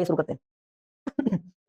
शुरू करते हैं।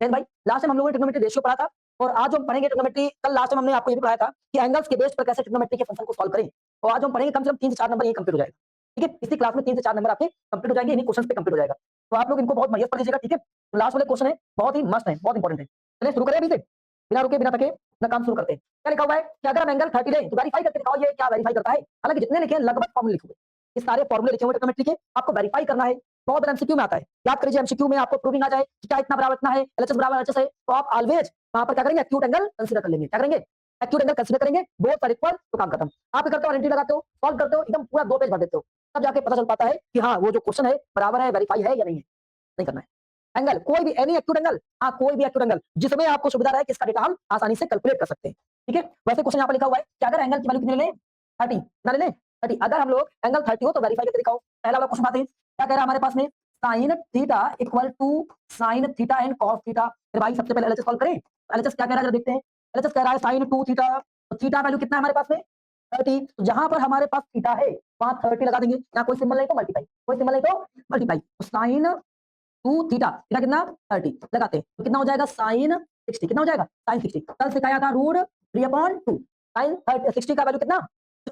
भाई लास्ट टाइम हम लोगों ने ट्रिग्नोमेट्री रेशियो पढ़ा था और आज जो हम पढ़ेंगे ट्रिग्नोमेट्री, कल लास्ट टाइम हमने आपको ये भी पढ़ाया था कि एंगल्स के बेस पर कैसे ट्रिग्नोमेट्री के फंक्शन को सॉल्व करें, और आज हम पढ़ेंगे कम से कम 3 से 4 नंबर ये कंप्लीट हो जाएगा। ठीक है, इसी क्लास में 3 से 4 नंबर आपके कंप्लीट हो जाएंगे, इन्हीं क्वेश्चन पे कंप्लीट हो जाएगा। तो आप लोग इनको बहुत मजेदार पढ़ लीजिएगा। ठीक है, तो लास्ट वाले क्वेश्चन है बहुत ही मस्त है, बहुत इंपॉर्टेंट है। चलिए शुरू करें अभी से, बिना रुके बिना थके अपना काम शुरू करते हैं। क्या लिखा हुआ है कि अगर हम एंगल 30 लें तो वेरीफाई करके दिखाओ ये क्या वेरीफाई करता है। हालांकि जितने लिखे हैं लगभग फॉर्मूले लिखे हुए, ये सारे फॉर्मूले लिखे हुए ट्रिग्नोमेट्री के, आपको वेरीफाई करना है। बहुत बार एमसीक्यू में आता है, याद करिए एमसीक्यू में आपको प्रूविंग आ जाए कि क्या इतना बराबर इतना है, एलएचएस बराबर एलएचएस है, तो आप ऑलवेज वहां पर क्या करेंगे, एक्यूट एंगल कंसीडर कर लेंगे। क्या करेंगे, एक्यूट एंगल कंसीडर करेंगे, बोथ आर इक्वल, तो काम खत्म। आप क्या करते हो, एंट्री लगाते हो, सॉल्व करते हो, एकदम पूरा 2 पेज भर देते हो, तब जाके पता चल पाता है कि हाँ वो जो क्वेश्चन है बराबर है, वेरीफाई है या नहीं है। नहीं करना है एंगल, कोई भी एनी एक्यूट एंगल, हाँ कोई भी एक्यूट एंगल जिसमें आपको सुविधा रहे कि इसका डेटा हम आसानी से कैलकुलेट कर सकते हैं। ठीक है, वैसे क्वेश्चन यहाँ पर लिखा हुआ है कि अगर एंगल की वैल्यू कितनी ले लें, 30 ना ले लें 30, अगर हम लोग एंगल 30 हो तो वेरीफाई करके दिखाओ। पहला वाला क्वेश्चन आते हैं, क्या कह रहा है हमारे पास में, sine theta equal to sine theta and cos theta. फिर भाई सबसे पहले एलएचएस सॉल्व करें। एलएचएस क्या कह रहा है जरा देखते हैं। एलएचएस कह रहा है साइन 2 थीटा, तो थीटा वैल्यू कितना है हमारे पास में 30, तो जहां पर हमारे पास थीटा है वहां 30 लगा देंगे, यहाँ कोई सिंबल नहीं तो मल्टीप्लाई, कोई सिंबल नहीं तो मल्टीप्लाई, तो साइन 2 थीटा, थीटा कितना 30 लगाते हैं, तो कितना हो जाएगा साइन 60, कितना हो जाएगा साइन 60। कल सिखाया था रूट 3/2, साइन 60 का वैल्यू कितना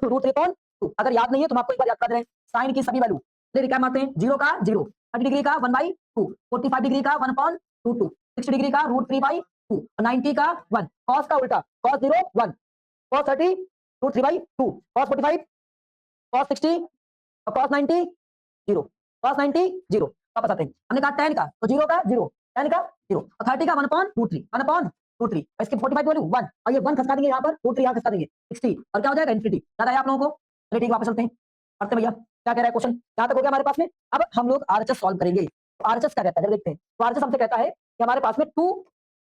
रूट 3/2। अगर याद नहीं है तो हम आपको एक बार याद कर दे रहे हैं, साइन की सभी वैल्यू ले क्या मारते हैं, 0 का 0, 30 डिग्री का 1/2, 45 डिग्री का 1/√2, 60 डिग्री का √3/2, 90 का 1, कॉस का उल्टा कॉस 0 1, कॉस 30 √3/2, कॉस 45 कॉस 60 और कॉस 90 0, कॉस 90 0। वापस आते हैं, हमने कहा tan का तो 0 का 0, tan का 0 और 30 का 1/√3, 1/√3, इसके 45 वैल्यू 1 और ये 1 खसका देंगे यहाँ पर, √3 यहाँ खसका देंगे 60 और क्या हो जाएगा इन्फिनिटी। याद आया आप लोगों को। चलिए ठीक, वापस चलते हैं, पढ़ते भैया क्या कह रहा है क्वेश्चन, यहाँ तक हो गया हमारे पास में। अब हम लोग आरएचएस सॉल्व करेंगे, तो आरएचएस क्या कहता है देखते हैं। तो आरएचएस हमसे कहता है कि हमारे पास में 2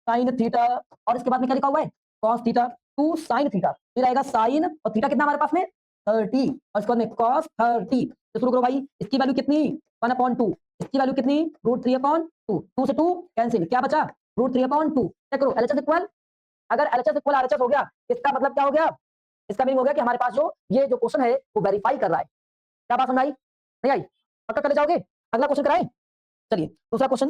sin थीटा और इसके बाद में क्या लिखा हुआ है cos थीटा, 2 sin थीटा, फिर आएगा sin और थीटा कितना हमारे पास में 30 और इसके बाद में cos 30। तो शुरू करो भाई, इसकी वैल्यू कितनी 1/2, इसकी वैल्यू कितनी √3/2, 2 से 2 कैंसिल, क्या बचा √3/2। चेक करो एलएचएस इक्वल, अगर एलएचएस इक्वल आरएचएस हो गया इसका मतलब क्या हो गया, इसका मीनिंग हो गया कि हमारे पास जो ये जो क्वेश्चन है वो वेरीफाई कर रहा है। क्या बात समझ आई, नहीं आई, पक्का कर ले जाओगे। अगला क्वेश्चन कराएं, चलिए दूसरा क्वेश्चन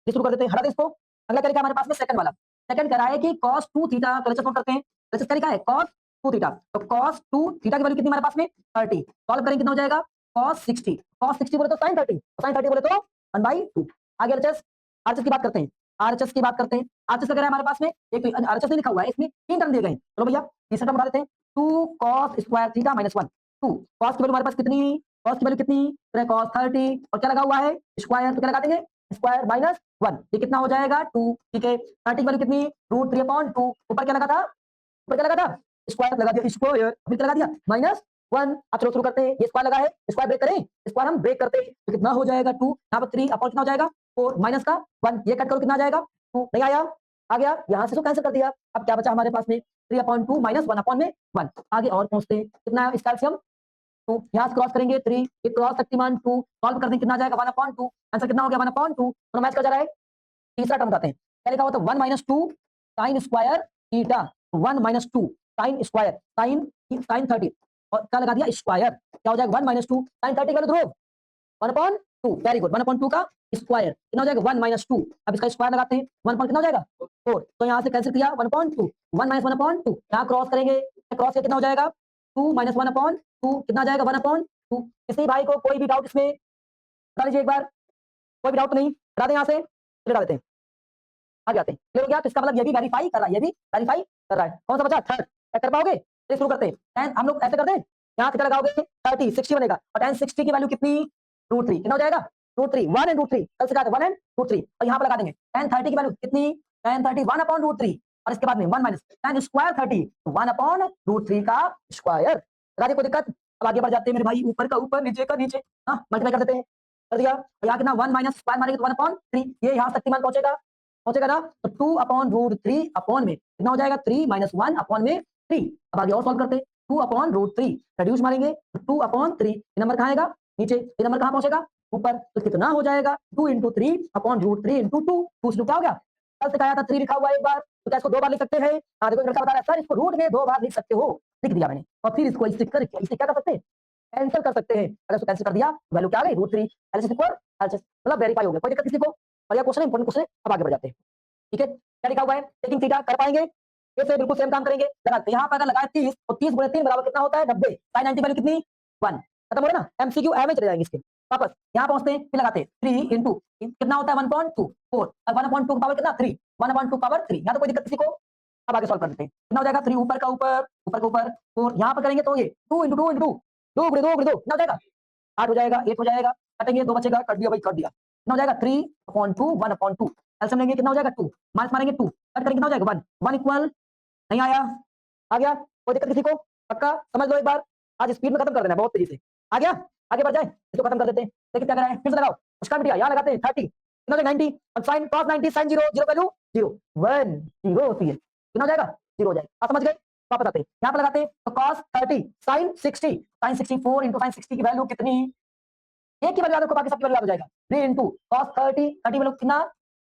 शुरू कर देते हैं, हटा दे इसको। अगला क्या हमारे पास में सेकंड वाला, सेकंड कह रहा है कि cos 2 थीटा, तो लेट्स करते हैं, लेट्स क्या लिखा है cos 2 थीटा, तो cos 2 थीटा की वैल्यू कितनी हमारे पास में 30, सॉल्व करेंगे कितना हो जाएगा cos 60, cos 60 बोले तो sin 30, sin 30 बोले तो 1/2। आगे एलएचएस, आरएचएस की बात करते हैं, आरएचएस की बात करते हैं। आरएचएस का कह रहा है हमारे पास में एक आरएचएस नहीं लिखा हुआ है, इसमें 3 टर्म दिए गए हैं। चलो भैया तीसरा टर्म बता देते हैं, 2 cos square theta minus 1, 2 cos की वैल्यू हमारे पास कितनी, cos की वैल्यू कितनी cos 30 और क्या लगा हुआ है स्क्वायर, तो क्या लगा देंगे स्क्वायर माइनस 1, ये कितना हो जाएगा 2। ठीक है, 30 की वैल्यू कितनी √3/2, ऊपर क्या लगा था, ऊपर क्या लगा था स्क्वायर लगा दिया, स्क्वायर फिर क्या लगा दिया -1। अब चलो शुरू करते हैं, ये स्क्वायर लगा है, स्क्वायर ब्रेक करें, स्क्वायर हम ब्रेक करते हैं तो कितना हो जाएगा 2, यहाँ पर 3 अपॉन कितना हो जाएगा 4 माइनस का 1, ये कट करो कितना आ जाएगा 2, नहीं आया, आ गया, यहाँ से तो कैंसिल कर दिया। अब क्या बचा हमारे पास में 3/2 माइनस 1/1। आगे और पहुंचते हैं, कितना है इसका एलसीएम 2, यहाँ से क्रॉस करेंगे 3, ये क्रॉस शक्तिमान 2, सॉल्व कर दें कितना आ जाएगा 1/2, आंसर कितना हो गया 1/2, तो मैच कर जा रहा है। तीसरा टर्म बताते हैं, क्या लिखा हुआ था 1 - 2 sin square theta, 1 - 2 sin square sin 30 और क्या लगा दिया स्क्वायर, क्या हो जाएगा 1 - 2 sin 30 का ध्रुव 1/2, वेरी गुड, 1/2 का स्क्वायर कितना हो जाएगा 1 - 2। अब इसका स्क्वायर लगाते हैं, 1 कितना हो जाएगा 4, तो यहाँ से कैंसिल किया 1/2, 1 - 1/2, यहाँ क्रॉस करेंगे, क्रॉस कितना हो जाएगा 2 - 1/2, कितना जाएगा 1/2। किसी भाई को कोई भी डाउट इसमें बता लीजिए एक बार, कोई भी डाउट नहीं, हटा दें यहाँ से, हटा देते हैं, आगे आते हैं, क्लियर हो गया। तो इसका मतलब ये भी वेरीफाई कर रहा है, ये भी वेरीफाई कर रहा है। कौन सा बचा थर्ड, कर पाओगे, चलिए शुरू करते हैं। tan हम लोग ऐसे करते हैं, यहाँ कितना लगाओगे 30 60 बनेगा और tan 60 की वैल्यू कितनी √3, कितना हो जाएगा √3, 1 एंड √3, कल से 1 एंड √3 और यहाँ पर लगा देंगे tan 30 की वैल्यू कितनी, tan 30 1/√3 और इसके बाद में 1 माइनस tan स्क्वायर 30, 1/√3 का स्क्वायर। लगा दिया, कोई दिक्कत। अब आगे बढ़ जाते हैं मेरे भाई, ऊपर का ऊपर नीचे का नीचे, हाँ मल्टीप्लाई कर देते हैं, कर दिया, और यहाँ कितना 1 माइनस स्क्वायर मारेंगे तो 1/3, ये यहाँ शक्तिमान पहुंचेगा, पहुंचेगा ना, तो 2/√3 अपॉन में कितना हो जाएगा 3 - 1 अपॉन में 3। अब आगे और सॉल्व करते हैं, 2/√3 रेड्यूस मारेंगे तो 2/3, ये नंबर कहाँ आएगा नीचे, ये नंबर कहाँ पहुंचेगा ऊपर, तो कितना हो जाएगा 2 × 3/√3 × 2, 2 से क्या हो गया, कल से कहा था 3 लिखा हुआ है एक बार, तो क्या इसको 2 बार लिख सकते हैं। हाँ देखो लड़का बता रहा है सर इसको रूट में 2 बार लिख सकते हो, लिख दिया मैंने, और फिर इसको इससे क्या कर सकते हैं कैंसिल कर सकते हैं। अगर इसको कैंसिल कर दिया वैल्यू क्या आ गई √3, एलएचएस इक्वल एलएचएस, मतलब वेरीफाई हो गया, कोई दिक्कत किसी को। और यह क्वेश्चन इंपॉर्टेंट क्वेश्चन है। अब आगे बढ़ जाते हैं। ठीक है, क्या लिखा हुआ है, टेकिंग थीटा कर पाएंगे, फिर से बिल्कुल सेम काम करेंगे। लगाते यहाँ पर अगर लगाए 30 और 30 गुणे 3 बराबर कितना होता है 90, साइन 90 वैल्यू कितनी 1, खत्म हो रहा है ना। एमसीक्यू एम में चले जाएंगे इसके वापस यहाँ पहुंचते हैं, फिर लगाते हैं 3 इंटू कितना होता है 1.2 4 और 1.2 पावर कितना 3 1.2 पावर 3, यहाँ तो कोई दिक्कत किसी को। अब आगे सॉल्व कर देते हैं, कितना हो जाएगा 3 ऊपर का ऊपर ऊपर का ऊपर 4 यहाँ पर करेंगे तो ये 2 इंटू 2 इंटू 2 गुणे 2 गुणे 2 कितना हो जाएगा 8 हो जाएगा, 8 हो जाएगा, कटेंगे 2 बचेगा, कट दिया भाई कट दिया, कितना हो जाएगा 3/2 1/2, एलसीएम लेंगे कितना हो जाएगा 2 माइनस मारेंगे 2 कट करेंगे कितना हो जाएगा 1 1 इक्वल नहीं आया, आ गया, कोई दिक्कत किसी को, पक्का समझ लो एक बार, आज स्पीड में खत्म कर देना बहुत तेजी से, आ गया, आगे बढ़ जाए, इसको खत्म कर देते हैं। देखिए क्या करा है, फिर से लगाओ, उसका बिटिया यहाँ लगाते हैं 30 कितना हो जाएगा 90 और sin cos 90 sin 0 0 वैल्यू 0 1 0 होती है, कितना हो जाएगा 0 हो जाएगा, आप समझ गए। वापस आते हैं यहाँ पर लगाते हैं तो cos 30 sin 60 sin 64 into sin 60 की वैल्यू कितनी, एक की वैल्यू याद रखो बाकी सबकी वैल्यू याद हो जाएगा, 3 into cos 30 वैल्यू कितना,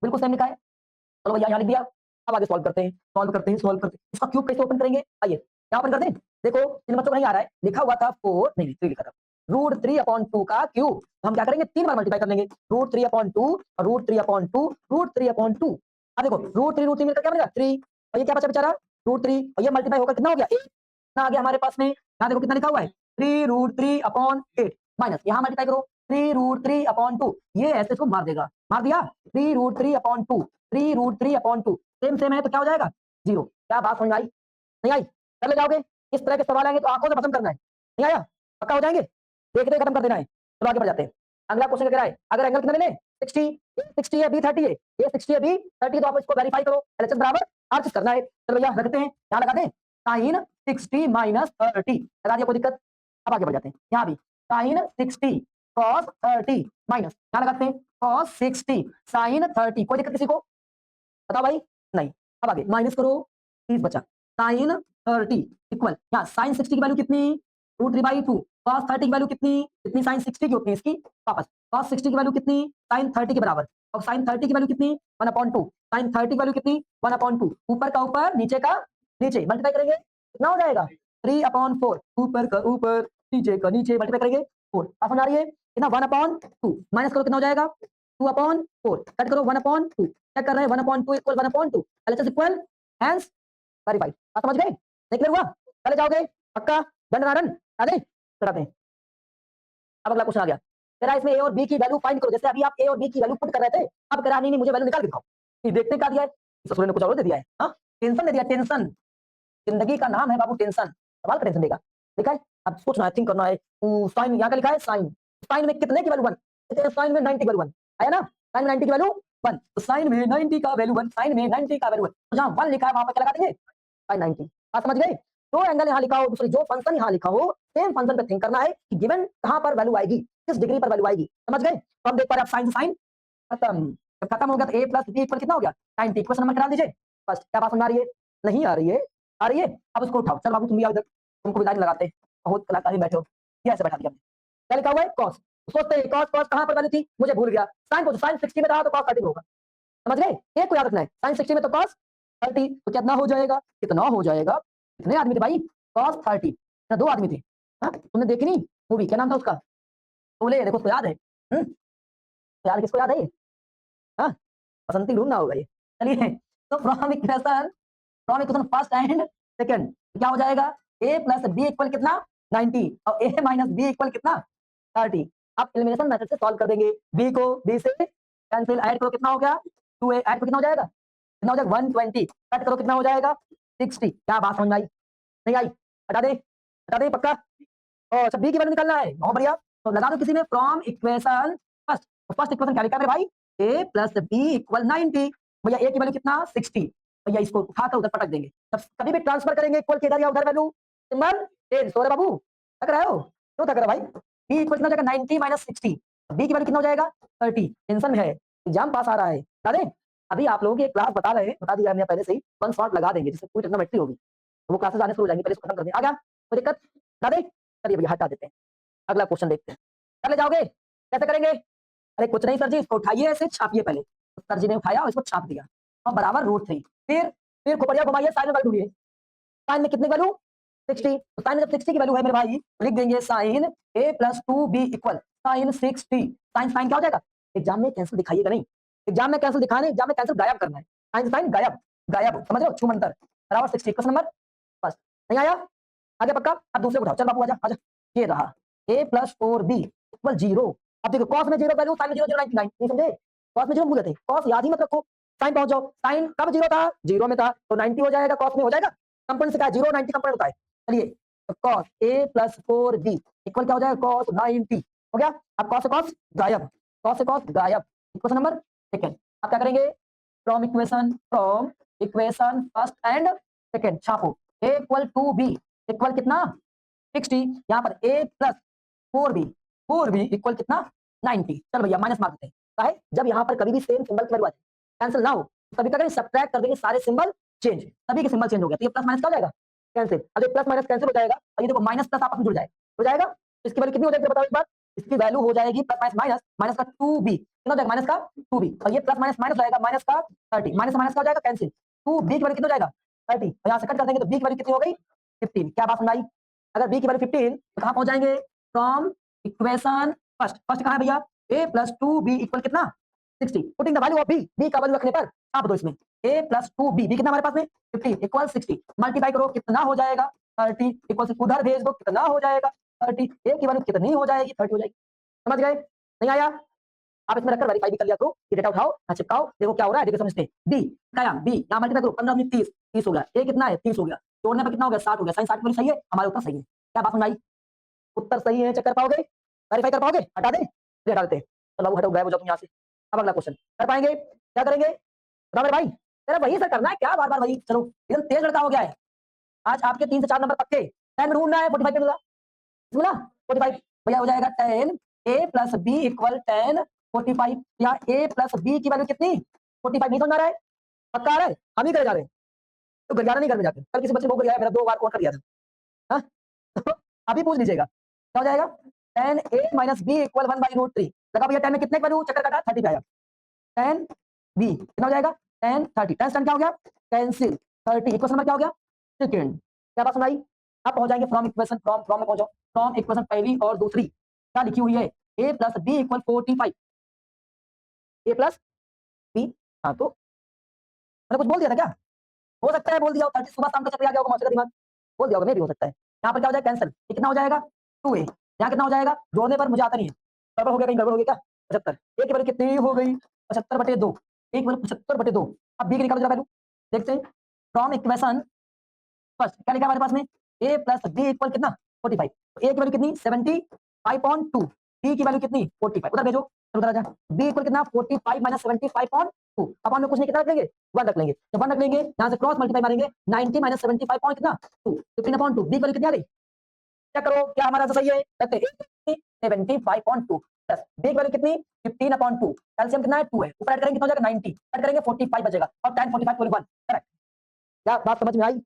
बिल्कुल सेम लिखा है, चलो भैया यहाँ लिख दिया। अब आगे सॉल्व करते हैं सॉल्व करते हैं सॉल्व करते हैं, इसका क्यूब कैसे ओपन करेंगे, आइए यहाँ ओपन करते हैं। देखो इन बच्चों को नहीं आ रहा है, लिखा हुआ था 4 नहीं 3 लिखा था, √3/2 का क्यूब, तो हम क्या करेंगे 3 बार मल्टीप्लाई कर लेंगे, √3/2 और √3/2 √3/2, अब देखो √3 मिलकर क्या बनेगा 3 और ये क्या बचा बेचारा √3 और ये मल्टीप्लाई होकर कितना हो गया 1, कितना आ गया हमारे पास में, यहाँ देखो कितना लिखा हुआ है 3√3/8 माइनस यहाँ मल्टीप्लाई करो 3√3/2, ये ऐसे इसको मार देगा, मार दिया 3√3/2 3√3/2 सेम सेम है तो क्या हो जाएगा 0, क्या बात समझ में आई, नहीं आई, कर ले जाओगे, इस तरह के सवाल आएंगे तो आंखों से खत्म करना है, नहीं आया पक्का हो जाएंगे, देखते खत्म कर देना है। चलो आगे बढ़ जाते हैं, अगला क्वेश्चन क्या है, अगर एंगल कितना मिले 60 60 है बी 30 है, ये 60 है बी 30 तो आप इसको वेरीफाई करो, एलएचएस बराबर आरएचएस करना है, चलो भैया रखते हैं यहाँ लगा दें sin 60 माइनस 30 लगा दिया, कोई दिक्कत। अब आगे बढ़ जाते हैं, यहाँ भी sin 60 cos 30 माइनस यहाँ लगाते हैं cos 60 sin 30, कोई दिक्कत किसी को, बताओ भाई नहीं। अब आगे माइनस करो 30 बचा, sin 30 इक्वल यहाँ sin 60 की वैल्यू कितनी √3/2 cos 30 की वैल्यू कितनी कितनी sin 60 की होती है इसकी, वापस cos 60 की वैल्यू कितनी sin 30 के बराबर और sin 30 की वैल्यू कितनी 1/2 sin 30 की वैल्यू कितनी 1/2, ऊपर का ऊपर नीचे का नीचे मल्टीप्लाई करेंगे कितना हो जाएगा 3/4, ऊपर का ऊपर नीचे का नीचे मल्टीप्लाई करेंगे 4, आप समझ आ रही है कितना 1/2 माइनस करो कितना हो जाएगा 2/4 कट करो 1/2 चेक कर रहे हैं 1/2 equal 1/2 LHS equal hence verified, आप समझ गए, नहीं क्लियर हुआ, चले जाओगे पक्का दंडनादन आगे कराते हैं। अब अगला क्वेश्चन आ गया, कह रहा है इसमें ए और बी की वैल्यू फाइंड करो, जैसे अभी आप ए और बी की वैल्यू पुट कर रहे थे, अब कह रहा नहीं मुझे वैल्यू निकाल के दिखाओ, ये देखते क्या दिया है, ससुर ने कुछ और दे दिया है, हाँ टेंशन दे दिया, टेंशन, जिंदगी का नाम है बाबू टेंशन, सवाल का टेंशन देगा, लिखा है अब सोचना है थिंक करना है, साइन यहाँ का लिखा है साइन, साइन में कितने की वैल्यू 1, साइन में 90 की वैल्यू 1 आया ना, साइन में 90 की वैल्यू 1 तो साइन में 90 का वैल्यू 1 साइन में 90 का वैल्यू 1 तो जहां 1 लिखा है वहां पर क्या लगा देंगे साइन 90, आप समझ गए। जो एंगल यहाँ लिखा हो दूसरी जो फंक्शन यहाँ लिखा हो सेम फंक्शन पे थिंक करना है कि गिवन कहां पर वैल्यू आएगी किस डिग्री पर वैल्यू आएगी, समझ गए। तो हम देख पा रहे हैं साइन साइन खत्म, जब खत्म हो गया तो a प्लस b इक्वल कितना हो गया 90, इक्वेशन नंबर करा दीजिए फर्स्ट, क्या बात समझ आ रही है, नहीं आ रही है, आ रही है, अब इसको उठाओ, चल बाबू तुम भी आओ इधर, तुमको भी लाइन लगाते हैं, बहुत कलाकारी बैठे हो, ये ऐसे बैठा दिया हमने, क्या लिखा हुआ है cos, सोचते हैं cos cos कहां पर वैल्यू थी मुझे भूल गया, sin को sin 60 में रहा तो cos 30 होगा, समझ गए, एक को याद रखना है sin 60 में तो cos 30 तो कितना हो जाएगा, कितना हो जाएगा, कितने आदमी थे भाई cos 30 ना 2 आदमी थे, हाँ तुमने देखी नहीं मूवी, क्या नाम था उसका, बोले देखो उसको याद है, याद किसको याद है ये, हाँ बसंती ढूंढना होगा ये, चलिए तो from equation first and second क्या हो जाएगा a प्लस बी इक्वल कितना 90 और a माइनस बी इक्वल कितना 30, आप एलिमिनेशन मेथड से सॉल्व कर देंगे, b को b से कैंसिल, ऐड करो कितना हो गया 2a, ऐड करो कितना हो जाएगा 120, कट करो कितना हो जाएगा 60, क्या बात समझ में आई, नहीं आई, हटा दे पक्का, और अच्छा b की वैल्यू निकालना है, बहुत बढ़िया, तो लगा दो किसी ने from equation first, first equation क्या लिखा है भाई a प्लस बी इक्वल 90, भैया a की वैल्यू कितना 60, भैया इसको उठाकर उधर पटक देंगे, जब कभी भी ट्रांसफर करेंगे इक्वल के इधर या उधर वैल्यू सिंबल चेंज, सो रे बाबू थक रहे हो, क्यों थक रहे भाई, b इक्वल कितना हो जाएगा 90 माइनस 60, b की वैल्यू कितना हो जाएगा 30, टेंशन में है एग्जाम पास आ रहा है, बता दें अभी आप लोगों की एक क्लास बता रहे हैं, बता दिया हमने पहले से ही, वन शॉट लगा देंगे जिससे कोई ट्रिग्नोमेट्री होगी तो वो क्लासेस आने शुरू हो जाएंगी, पहले इसको खत्म कर दें, आ गया कोई दिक्कत, बता दें, चलिए भैया हटा देते हैं, अगला क्वेश्चन देखते हैं, चले जाओगे कैसे करेंगे, अरे कुछ नहीं सर जी इसको उठाइए ऐसे छापिए, पहले तो सर जी ने उठाया और इसको छाप दिया और बराबर √3, फिर खोपड़िया घुमाइए साइन में वैल्यू ढूंढिए, साइन में कितने वैल्यू 60, तो साइन में जब 60 की वैल्यू है मेरे भाई लिख देंगे sine a plus 2b equal sine 60, sine sine क्या हो जाएगा, एग्जाम में कैंसिल दिखाइएगा नहीं, एग्जाम में कैंसिल दिखाना है, एग्जाम में कैंसिल गायब करना है। साइन साइन गायब, गायब समझ रहे हो, छूमंतर बराबर 60 क्वेश्चन नंबर बस। नहीं आया आगे पक्का। अब दूसरे को उठाओ, चल बाबू आजा आजा। ये रहा a प्लस 4b इक्वल 0। अब देखो cos में 0 वैल्यू, sin में 0 0 99 नहीं समझे। cos में 0 भूल गए थे, cos याद ही मत रखो। sin पहुंच जाओ, sin कब 0 था, 0 में था तो 90 हो जाएगा, cos में हो जाएगा। कंपोनेंट से क्या है 0 90 कंपोनेंट होता है। चलिए तो cos a plus 4b equal क्या हो जाएगा cos 90 हो गया। अब cos से cos गायब, cos से cos गायब। इक्वेशन नंबर सेकंड आप क्या करेंगे, from equation first and second छापो। a equal to b equal कितना 60, यहाँ पर a प्लस 4b इक्वल कितना 90। चल भैया माइनस मार देते हैं, काहे जब यहाँ पर कभी भी सेम सिंबल की वैल्यू आ जाए कैंसिल ना हो तो तभी क्या करेंगे सब्ट्रैक्ट कर देंगे सारे सिंबल चेंज, सभी के सिंबल चेंज हो गया तो ये प्लस माइनस क्या हो जाएगा कैंसिल। अब ये प्लस माइनस कैंसिल हो जाएगा और ये देखो माइनस प्लस आपस में जुड़ जाएगा, हो जाएगा। इसकी वैल्यू कितनी हो जाएगी बताओ एक बार, इसकी वैल्यू हो जाएगी प्लस माइनस माइनस माइनस का 2b कितना हो जाएगा माइनस का 2b और ये प्लस माइनस माइनस हो जाएगा माइनस का 30 माइनस माइनस का हो जाएगा कैंसिल 2b की वैल्यू कितना हो जाएगा 30 और यहाँ से कट कर देंगे तो b की वैल्यू कितनी हो गई 15। क्या बात सुनाई, अगर b की वैल्यू 15 तो कहाँ पहुंच जाएंगे फ्रॉम इक्वेशन फर्स्ट, फर्स्ट कहाँ है भैया a प्लस 2b इक्वल कितना 60 putting the value of b का वैल्यू रखने पर आप दो इसमें a प्लस 2b कितना हमारे पास में 15 इक्वल 60 मल्टीप्लाई करो कितना हो जाएगा 30 इक्वल से उधर भेज दो कितना हो जाएगा 30 a की वैल्यू कितनी हो जाएगी 30 हो जाएगी। समझ गए नहीं आया आप इसमें रखकर वेरीफाई भी कर लिया करो, ये डेटा उठाओ ना चिपकाओ देखो क्या हो रहा है, देखो समझते हैं। डी क्या बी यहाँ मल्टीप्लाई करो 15 30 30 हो गया, a कितना है 30 हो गया, जोड़ने पर कितना हो गया 60 हो गया, साइन 60 की सही है हमारा उत्तर सही है। क्या बात सुनाई, उत्तर सही है, चेक कर पाओगे वेरीफाई कर पाओगे, हटा दें ये हटा देते हैं। चलो बाबू हटो गायब हो जाओ तुम यहाँ से। अब अगला क्वेश्चन कर पाएंगे, क्या करेंगे बताओ मेरे भाई, तेरा वही सर करना है क्या बार बार वही, चलो एकदम तेज लड़का हो गया है आज, आपके 3 से 4 नंबर पक्के। 10 में ढूंढना है 45 पे मिला मिला 45 भैया हो जाएगा 10 a प्लस बी इक्वल 10 45 या a प्लस बी की वैल्यू कितनी 45 नहीं समझ आ रहा है, पक्का आ रहा है हम ही करे जा रहे हैं तो गरियाना नहीं घर में जाते, कल किसी बच्चे को गरियाया मेरा 2 बार कौन कर दिया था हाँ? तो अभी पूछ लीजिएगा क्या हो जाएगा 10a माइनस बी इक्वल 1/√3 लगा भैया 10 में कितने वैल्यू चक्कर काटा 30 पे आया 10 b कितना हो जाएगा 10 30 10 10 क्या हो गया कैंसिल 30 इक्वेशन नंबर क्या हो गया सेकंड। क्या बात सुनाई, आप पहुंच जाएंगे फ्रॉम इक्वेशन फ्रॉम में पहुंचो, फ्रॉम इक्वेशन पहली और दूसरी क्या लिखी हुई है a plus B equal 45 a plus B. हाँ तो मैंने कुछ बोल दिया था क्या, हो सकता है बोल दिया हो 30 सुबह शाम का चक्कर आ गया होगा मास्टर का दिमाग, बोल दिया होगा मैं भी हो सकता है। यहाँ पर क्या हो जाएगा कैंसिल, ये कितना हो जाएगा 2a, यहाँ कितना हो जाएगा जोड़ने पर मुझे आता नहीं है, गड़बड़ हो गया कहीं गड़बड़ हो गया क्या 75 a की वैल्यू कितनी हो गई 75/2 एक वैल्यू 75/2। अब b की निकालो जरा वैल्यू देखते हैं फ्रॉम इक्वेशन फर्स्ट क्या लिखा हमारे पास में a प्लस बी इक्वल कितना 45 तो a की वैल्यू कितनी 75/2 b की वैल्यू कितनी 45 उधर भेजो उधर आ जा b इक्वल कितना 45 माइनस 75/2 अब हम लोग कुछ नहीं कितना रख लेंगे 1 रख लेंगे, जब 1 रख लेंगे यहाँ से क्रॉस मल्टीप्लाई मारेंगे 90 माइनस 75 पॉइंट कितना 2 15/2 b की वैल्यू कितनी आ गई, क्या करो क्या हमारा आंसर सही है कहते हैं 75/2 प्लस b की वैल्यू कितनी 15/2 कैल्शियम कितना है 2 है ऊपर ऐड करेंगे कितना हो जाएगा 90 ऐड करेंगे 45 बचेगा और tan 45 पूरी 1 करेक्ट। क्या बात समझ में आई,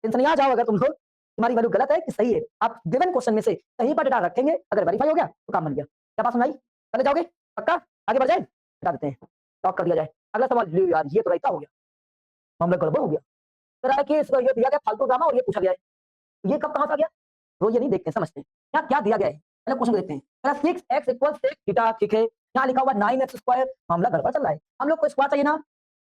टेंशन नहीं आ जाओ अगर तुम लोग तुम्हारी वैल्यू गलत है कि सही है, आप गिवन क्वेश्चन में से सही पर डेटा रखेंगे अगर वेरीफाई हो गया तो काम बन गया। क्या बात सुनाई चले जाओगे पक्का आगे बढ़ जाए हटा देते हैं लॉक कर दिया जाए। अगला सवाल लो यार ये तो राइता हो गया मामला गड़बड़ हो गया, तो कि इसको ये दिया गया फालतू ड्रामा और ये पूछा गया है ये कब कहां से आ गया वो ये नहीं देखते समझते क्या क्या दिया गया है, पहले क्वेश्चन देखते हैं 6x इक्वल सेक थीटा ठीक है, यहाँ लिखा हुआ 9x², मामला गड़बड़ चल रहा है, हम लोग को स्क्वायर चाहिए ना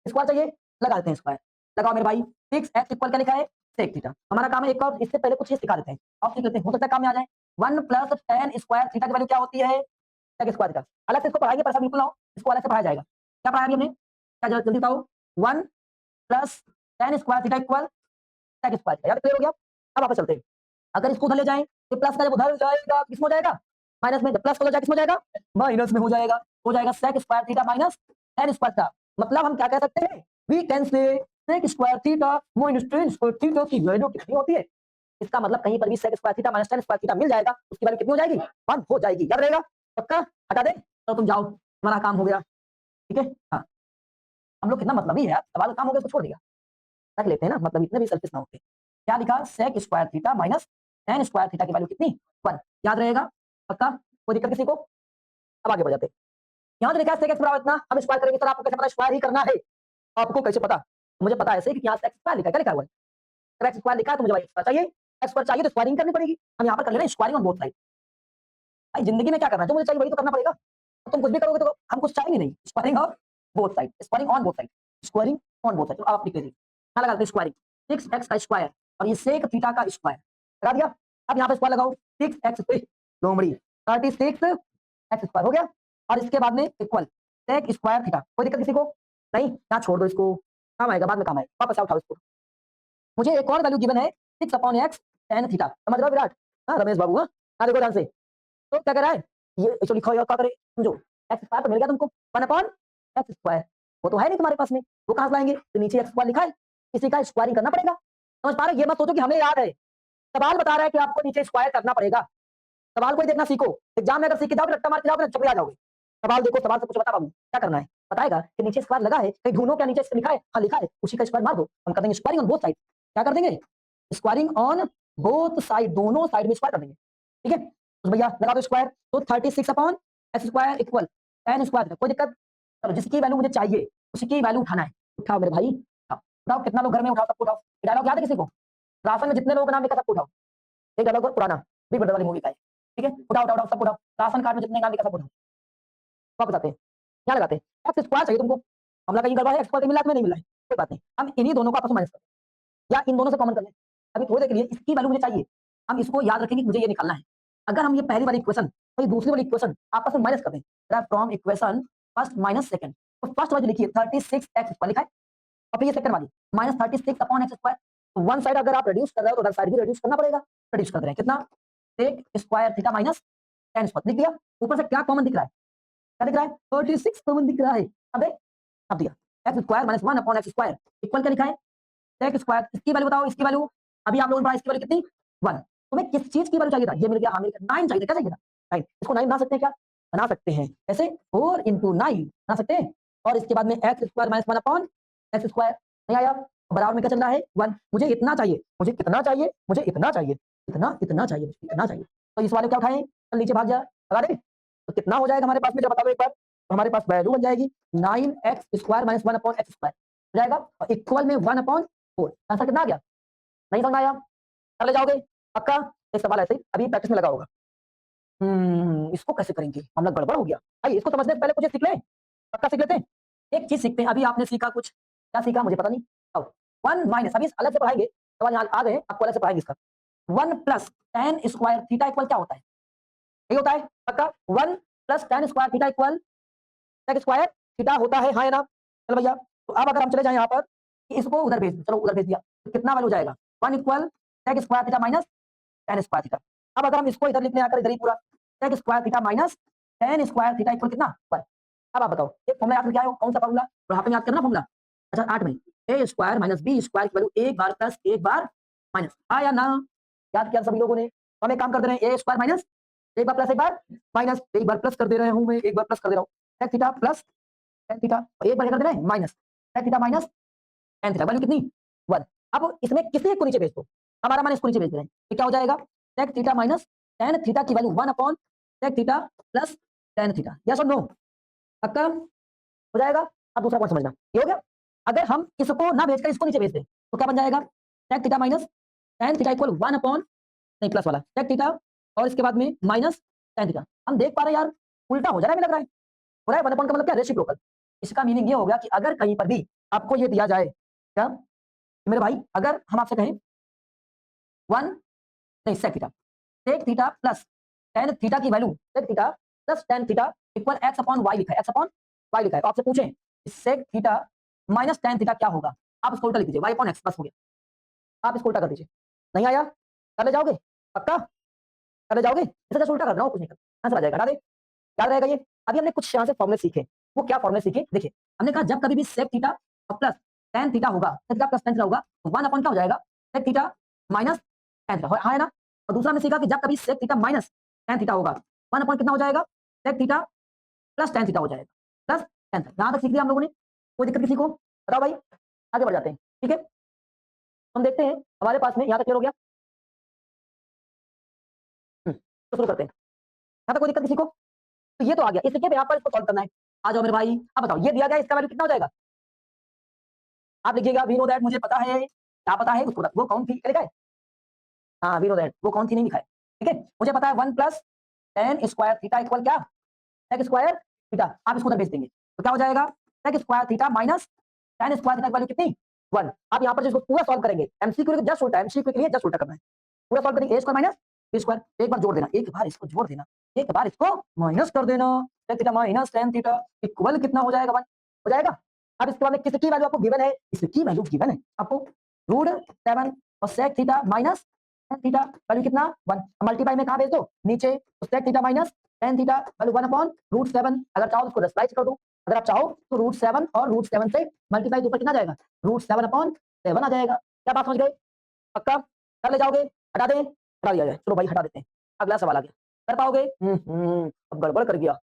स्क्वायर चाहिए लगा देते हैं स्क्वायर, लगाओ मेरे भाई 6x इक्वल क्या लिखा है सेक थीटा, हमारा काम है एक और इससे पहले कुछ चीज सिखा देते हैं आप सीख लेते हैं हो सकता है काम में आ जाए 1 + tan स्क्वायर थीटा की वैल्यू क्या होती है सेक स्क्वायर थीटा, अलग से इसको पढ़ाएंगे पर बिल्कुल ना इसको अलग से पढ़ाया जाएगा। क्या पढ़ाया हमने क्या जल्दी बताओ 1 + tan square theta equal sec square theta, याद क्लियर हो गया। अब वापस चलते हैं अगर इसको उधर ले जाएं तो प्लस का जब उधर जाएगा किस में हो जाएगा माइनस में, जब प्लस हो जाएगा किस में हो जाएगा माइनस में हो जाएगा sec square theta minus tan square theta, मतलब हम क्या कह सकते हैं we can say sec square theta minus tan square theta की वैल्यू कितनी होती है, इसका मतलब कहीं पर भी sec square theta minus tan square theta मिल जाएगा उसकी वैल्यू कितनी हो जाएगी 1 हो जाएगी, याद रहेगा पक्का हटा दे तो तुम जाओ तुम्हारा काम हो गया ठीक है। हाँ हम लोग कितना मतलब ही है यार, सवाल काम हो गया तो छोड़ दिया रख लेते हैं ना, मतलब इतने भी सेल्फिश ना होते। क्या लिखा sec square theta minus tan square theta की वैल्यू कितनी 1, याद रहेगा पक्का कोई दिक्कत किसी को। अब आगे बढ़ जाते हैं, यहाँ से लिखा है सेक एक्स बराबर इतना, हम स्क्वायर करेंगे सर आपको कैसे पता स्क्वायर ही करना है, आपको कैसे पता मुझे पता है ऐसे कि यहाँ से एक्स स्क्वायर लिखा है, क्या लिखा हुआ है एक्स स्क्वायर लिखा है तो मुझे भाई एक्स चाहिए, एक्स स्क्वायर चाहिए तो स्क्वायरिंग करनी पड़ेगी, हम यहाँ पर कर ले रहे हैं स्क्वायरिंग ऑन बोथ साइड। भाई जिंदगी में क्या करना है जो मुझे चाहिए वही तो करना पड़ेगा, तो तुम कुछ भी करोगे तो हम कुछ चाहेंगे नहीं स्क्वायरिंग और both side, squaring on both side, squaring on both side. तो आप लिख लीजिए, क्या लगा देते हैं स्क्वायरिंग 6x का स्क्वायर और ये सेक थीटा का स्क्वायर लगा दिया। अब यहाँ पे स्क्वायर लगाओ 6x लोमड़ी 36 एक्स स्क्वायर हो गया और इसके बाद में इक्वल सेक स्क्वायर थीटा। कोई दिक्कत किसी को नहीं, यहाँ छोड़ दो इसको, काम आएगा बाद में, काम आएगा, वापस उठाओ इसको। मुझे एक और वैल्यू गिवन है 6/x tan थीटा, समझ रहे हो विराट? हाँ रमेश बाबू, हाँ देखो ध्यान से, तो क्या कर रहा है ये, इसको लिखो और क्या करे समझो, एक्स स्क्वायर तो मिल गया तुमको 1/x स्क्वायर, वो तो है नहीं तुम्हारे पास में, वो कहां से लाएंगे? तो नीचे एक्स स्क्वायर लिखा है, इसी का स्क्वायरिंग करना पड़ेगा। समझ पा रहे हो? ये मत सोचो कि हमें याद है, सवाल बता रहा है कि आपको नीचे स्क्वायर करना पड़ेगा। सवाल को ही देखना सीखो, एग्जाम में अगर सीख के जाओगे रट्टा मार के जाओगे चुप आ जाओगे। सवाल देखो, सवाल से कुछ बता बाबू क्या करना है, बताएगा कि नीचे स्क्वायर लगा है, कहीं ढूंढो क्या नीचे लिखा है, हाँ लिखा है, उसी का स्क्वायर मार दो, हम कर देंगे स्क्वायरिंग ऑन बोथ साइड। क्या कर देंगे? स्क्वायरिंग ऑन बोथ साइड, दोनों साइड में स्क्वायर कर देंगे। ठीक है तो भैया लगा दो स्क्वायर, तो 36/x square equal tan square. कोई दिक्कत? चलो जिसकी वैल्यू मुझे चाहिए उसकी वैल्यू उठाना है, उठाओ मेरे भाई उठाओ। कितना लोग घर में उठाओ, सबको उठाओ। डायलॉग याद है किसी को? राशन में जितने लोगों का नाम लिखा सबको उठाओ, एक डायलॉग पुराना बिग ब्रदर वाली मूवी का है। ठीक है उठाओ उठाओ उठाओ सबको उठाओ, राशन कार्ड में जितने नाम लिखा सबको उठाओ। वापस आते हैं, क्या लगाते हैं? एक्स स्क्वायर चाहिए तुमको, हमला कहीं गड़बड़ है, एक्स स्क्वायर मिला कि नहीं मिला है, कोई बात नहीं, हम इन्हीं दोनों को आपस में माइनस करते हैं या इन दोनों से कॉमन कर लें। अभी थोड़ी देर के लिए इसकी वैल्यू मुझे चाहिए, हम इसको याद रखेंगे कि मुझे ये निकालना है। अगर हम ये पहली वाली इक्वेशन और ये दूसरी वाली इक्वेशन आपस में माइनस कर दें, from equation first minus second, तो फर्स्ट वाली लिखिए 36x स्क्वायर लिखा है और फिर ये सेकंड वाली -36/x स्क्वायर। तो वन साइड अगर आप रिड्यूस कर रहे हो तो अदर साइड भी रिड्यूस करना पड़ेगा, रिड्यूस कर रहे हैं कितना, sec square theta minus tan square. लिख दिया। ऊपर से क्या कॉमन दिख रहा है, क्या दिख रहा है? 36 कॉमन दिख रहा है। अब दिया x square minus 1/x square equal क्या लिखा है, सेक स्क्वायर। इसकी वैल्यू बताओ, इसकी वैल्यू अभी आप लोगों ने पढ़ा, इसकी वैल्यू कितनी 1। तुम्हें किस चीज की वैल्यू चाहिए था? ये मिल गया, हाँ मिल गया, 9 चाहिए था। क्या चाहिए था? 9। इसको 9 बना सकते हैं क्या? बना सकते हैं, कैसे? 4 × 9 बना सकते हैं। और इसके बाद में x square minus 1/x square नहीं आया, बराबर में क्या चल रहा है 1। मुझे इतना चाहिए, मुझे कितना चाहिए, मुझे इतना चाहिए, इतना चाहिए, इतना चाहिए। तो इस वाले क्या उठाएं, चल नीचे भाग जा, लगा दे। तो कितना हो जाएगा हमारे पास में, जब बता दो एक बार। तो हमारे पास वैल्यू बन जाएगी 9x square minus 1/x square हो जाएगा और इक्वल में 1/4। आंसर कितना आ गया? नहीं समझ आया? कर ले जाओगे पक्का? एक सवाल ऐसे ही अभी प्रैक्टिस में लगा होगा। इसको कैसे करेंगे, हम लोग गड़बड़ हो गया। आइए इसको समझने से पहले कुछ सीख लें, पक्का सीख लेते हैं। एक चीज सीखते हैं, अभी आपने सीखा कुछ, क्या सीखा मुझे पता नहीं। आओ 1 माइनस, अभी अलग से पढ़ाएंगे, सवाल यहाँ आ गए आपको अलग से पढ़ाएंगे इसका। 1 plus tan square theta equal क्या होता है? यही होता है पक्का। 1 plus tan square theta equal sec square theta होता है, हाँ या ना? चलो भैया, तो अब अगर हम चले जाए यहाँ पर कि इसको उधर भेज, चलो उधर भेज दिया, तो कितना वैल्यू जाएगा? 1 equal sec square theta minus tan square theta. अब अगर हम इसको इधर लिखने आकर इधर ही पूरा sec square theta minus tan square theta equal कितना 1। अब आप बताओ एक फॉर्मूला याद करके आए हो, कौन सा फॉर्मूला? बुढ़ापे में याद करना फॉर्मूला। अच्छा 8 में a square minus b square की वैल्यू एक बार प्लस एक बार माइनस, हाँ या ना? याद किया सभी लोगों ने? तो हम एक काम कर दे रहे हैं, a स्क्वायर माइनस एक बार प्लस एक बार माइनस, एक बार प्लस कर दे रहे हूं मैं, एक बार प्लस कर दे रहा हूं, sec theta plus tan theta, और एक बार कर दे रहे हैं minus sec theta minus tan theta, value कितनी 1। अब इसमें किसी एक को नीचे भेज दो, हमारा मान इसको नीचे भेज रहे हैं, तो क्या हो जाएगा? Sec theta minus tan theta की वैल्यू 1/सेक theta plus tan theta. Yes और नो? पक्का हो जाएगा। अब दूसरा पॉइंट समझना, ये हो गया। अगर हम इसको ना भेजकर इसको नीचे भेज दें तो क्या बन जाएगा? Sec theta minus tan theta equal 1/ नहीं प्लस वाला सेक थीटा और इसके बाद में माइनस tan थीटा। हम देख पा रहे हैं यार, उल्टा हो जा रहा है, लग रहा है हो रहा है। 1/ का मतलब क्या? रेसिप्रोकल। इसका मीनिंग ये हो गया कि अगर कहीं पर भी आपको ये दिया जाए, क्या मेरे भाई, अगर हम आपसे कहें 1 नहीं sec theta, sec theta plus tan theta की value sec theta plus tan theta equal x/y लिखा है, x/y लिखा है, तो आपसे पूछें sec theta minus tan theta क्या होगा? आप इसको उल्टा लिख दीजिए, y/x बस हो गया। आप इसको उल्टा कर दीजिए। नहीं आया? कर ले जाओगे पक्का? कर ले जाओगे? इसे जस्ट उल्टा कर रहा हूं, कुछ नहीं कर, आंसर आ जाएगा। हटा दे, याद रहेगा ये। अभी हमने कुछ यहाँ से फॉर्मूले सीखे, वो क्या फॉर्मूले सीखे देखिए। हमने कहा जब कभी भी सेक थीटा और प्लस tan थीटा होगा, sec theta plus tan theta होगा, तो 1/ क्या हो जाएगा? Sec theta minus tan theta, हाँ है ना? और दूसरा हमने सीखा कि जब कभी sec theta minus tan theta होगा, 1/ कितना हो जाएगा? Sec theta plus tan theta हो जाएगा, प्लस tan थीटा। यहाँ तक सीख लिया हम लोगों ने, कोई दिक्कत किसी को? बताओ भाई, आगे बढ़ जाते हैं। ठीक है, हम देखते हैं हमारे पास में यहाँ तक क्लियर हो गया। तो शुरू करते हैं। यहाँ तक कोई दिक्कत किसी को? तो ये तो आ गया, इस तरीके पे यहाँ पर इसको सॉल्व करना है। आ जाओ मेरे भाई, अब बताओ ये दिया गया, इसका वैल्यू कितना हो जाएगा? आप लिखिएगा वी नो दैट, मुझे पता है, क्या पता है उसको, वो कौन थी, क्या लिखा है? हाँ वी नो दैट, वो कौन थी नहीं लिखा है। ठीक है, मुझे पता है 1 plus tan square theta equal क्या? Sec square theta. आप इसको उधर भेज देंगे तो क्या हो जाएगा? Sec square theta minus tan square theta की वैल्यू कितनी 1। आप यहाँ पर जो इसको पूरा सॉल्व करेंगे, एमसीक्यू के जस्ट उल्टा, एमसीक्यू के लिए जस्ट उल्टा करना है। पूरा सॉल्व करेंगे, a square minus b square, एक बार जोड़ देना, एक बार इसको जोड़ देना, एक बार इसको माइनस कर देना, tan theta minus tan theta equal कितना हो जाएगा 1 हो जाएगा। अब इसके बाद में किसकी वैल्यू आपको गिवन है, इसकी वैल्यू गिवन है आपको √7 और sec theta minus tan theta value कितना 1, मल्टीप्लाई में कहां भेज दो नीचे, तो sec theta minus tan theta value 1/√7। अगर चाहो इसको रेस्लाइज कर दो, अगर आप चाहो तो √7 और √7 से मल्टीप्लाई ऊपर कितना जाएगा √7/7 आ जाएगा। क्या बात समझ गए, पक्का कर ले जाओगे, हटा दें, हटा दिया जाए, चलो भाई हटा देते हैं। अगला सवाल आ गया, कर पाओगे अब गड़बड़ कर गया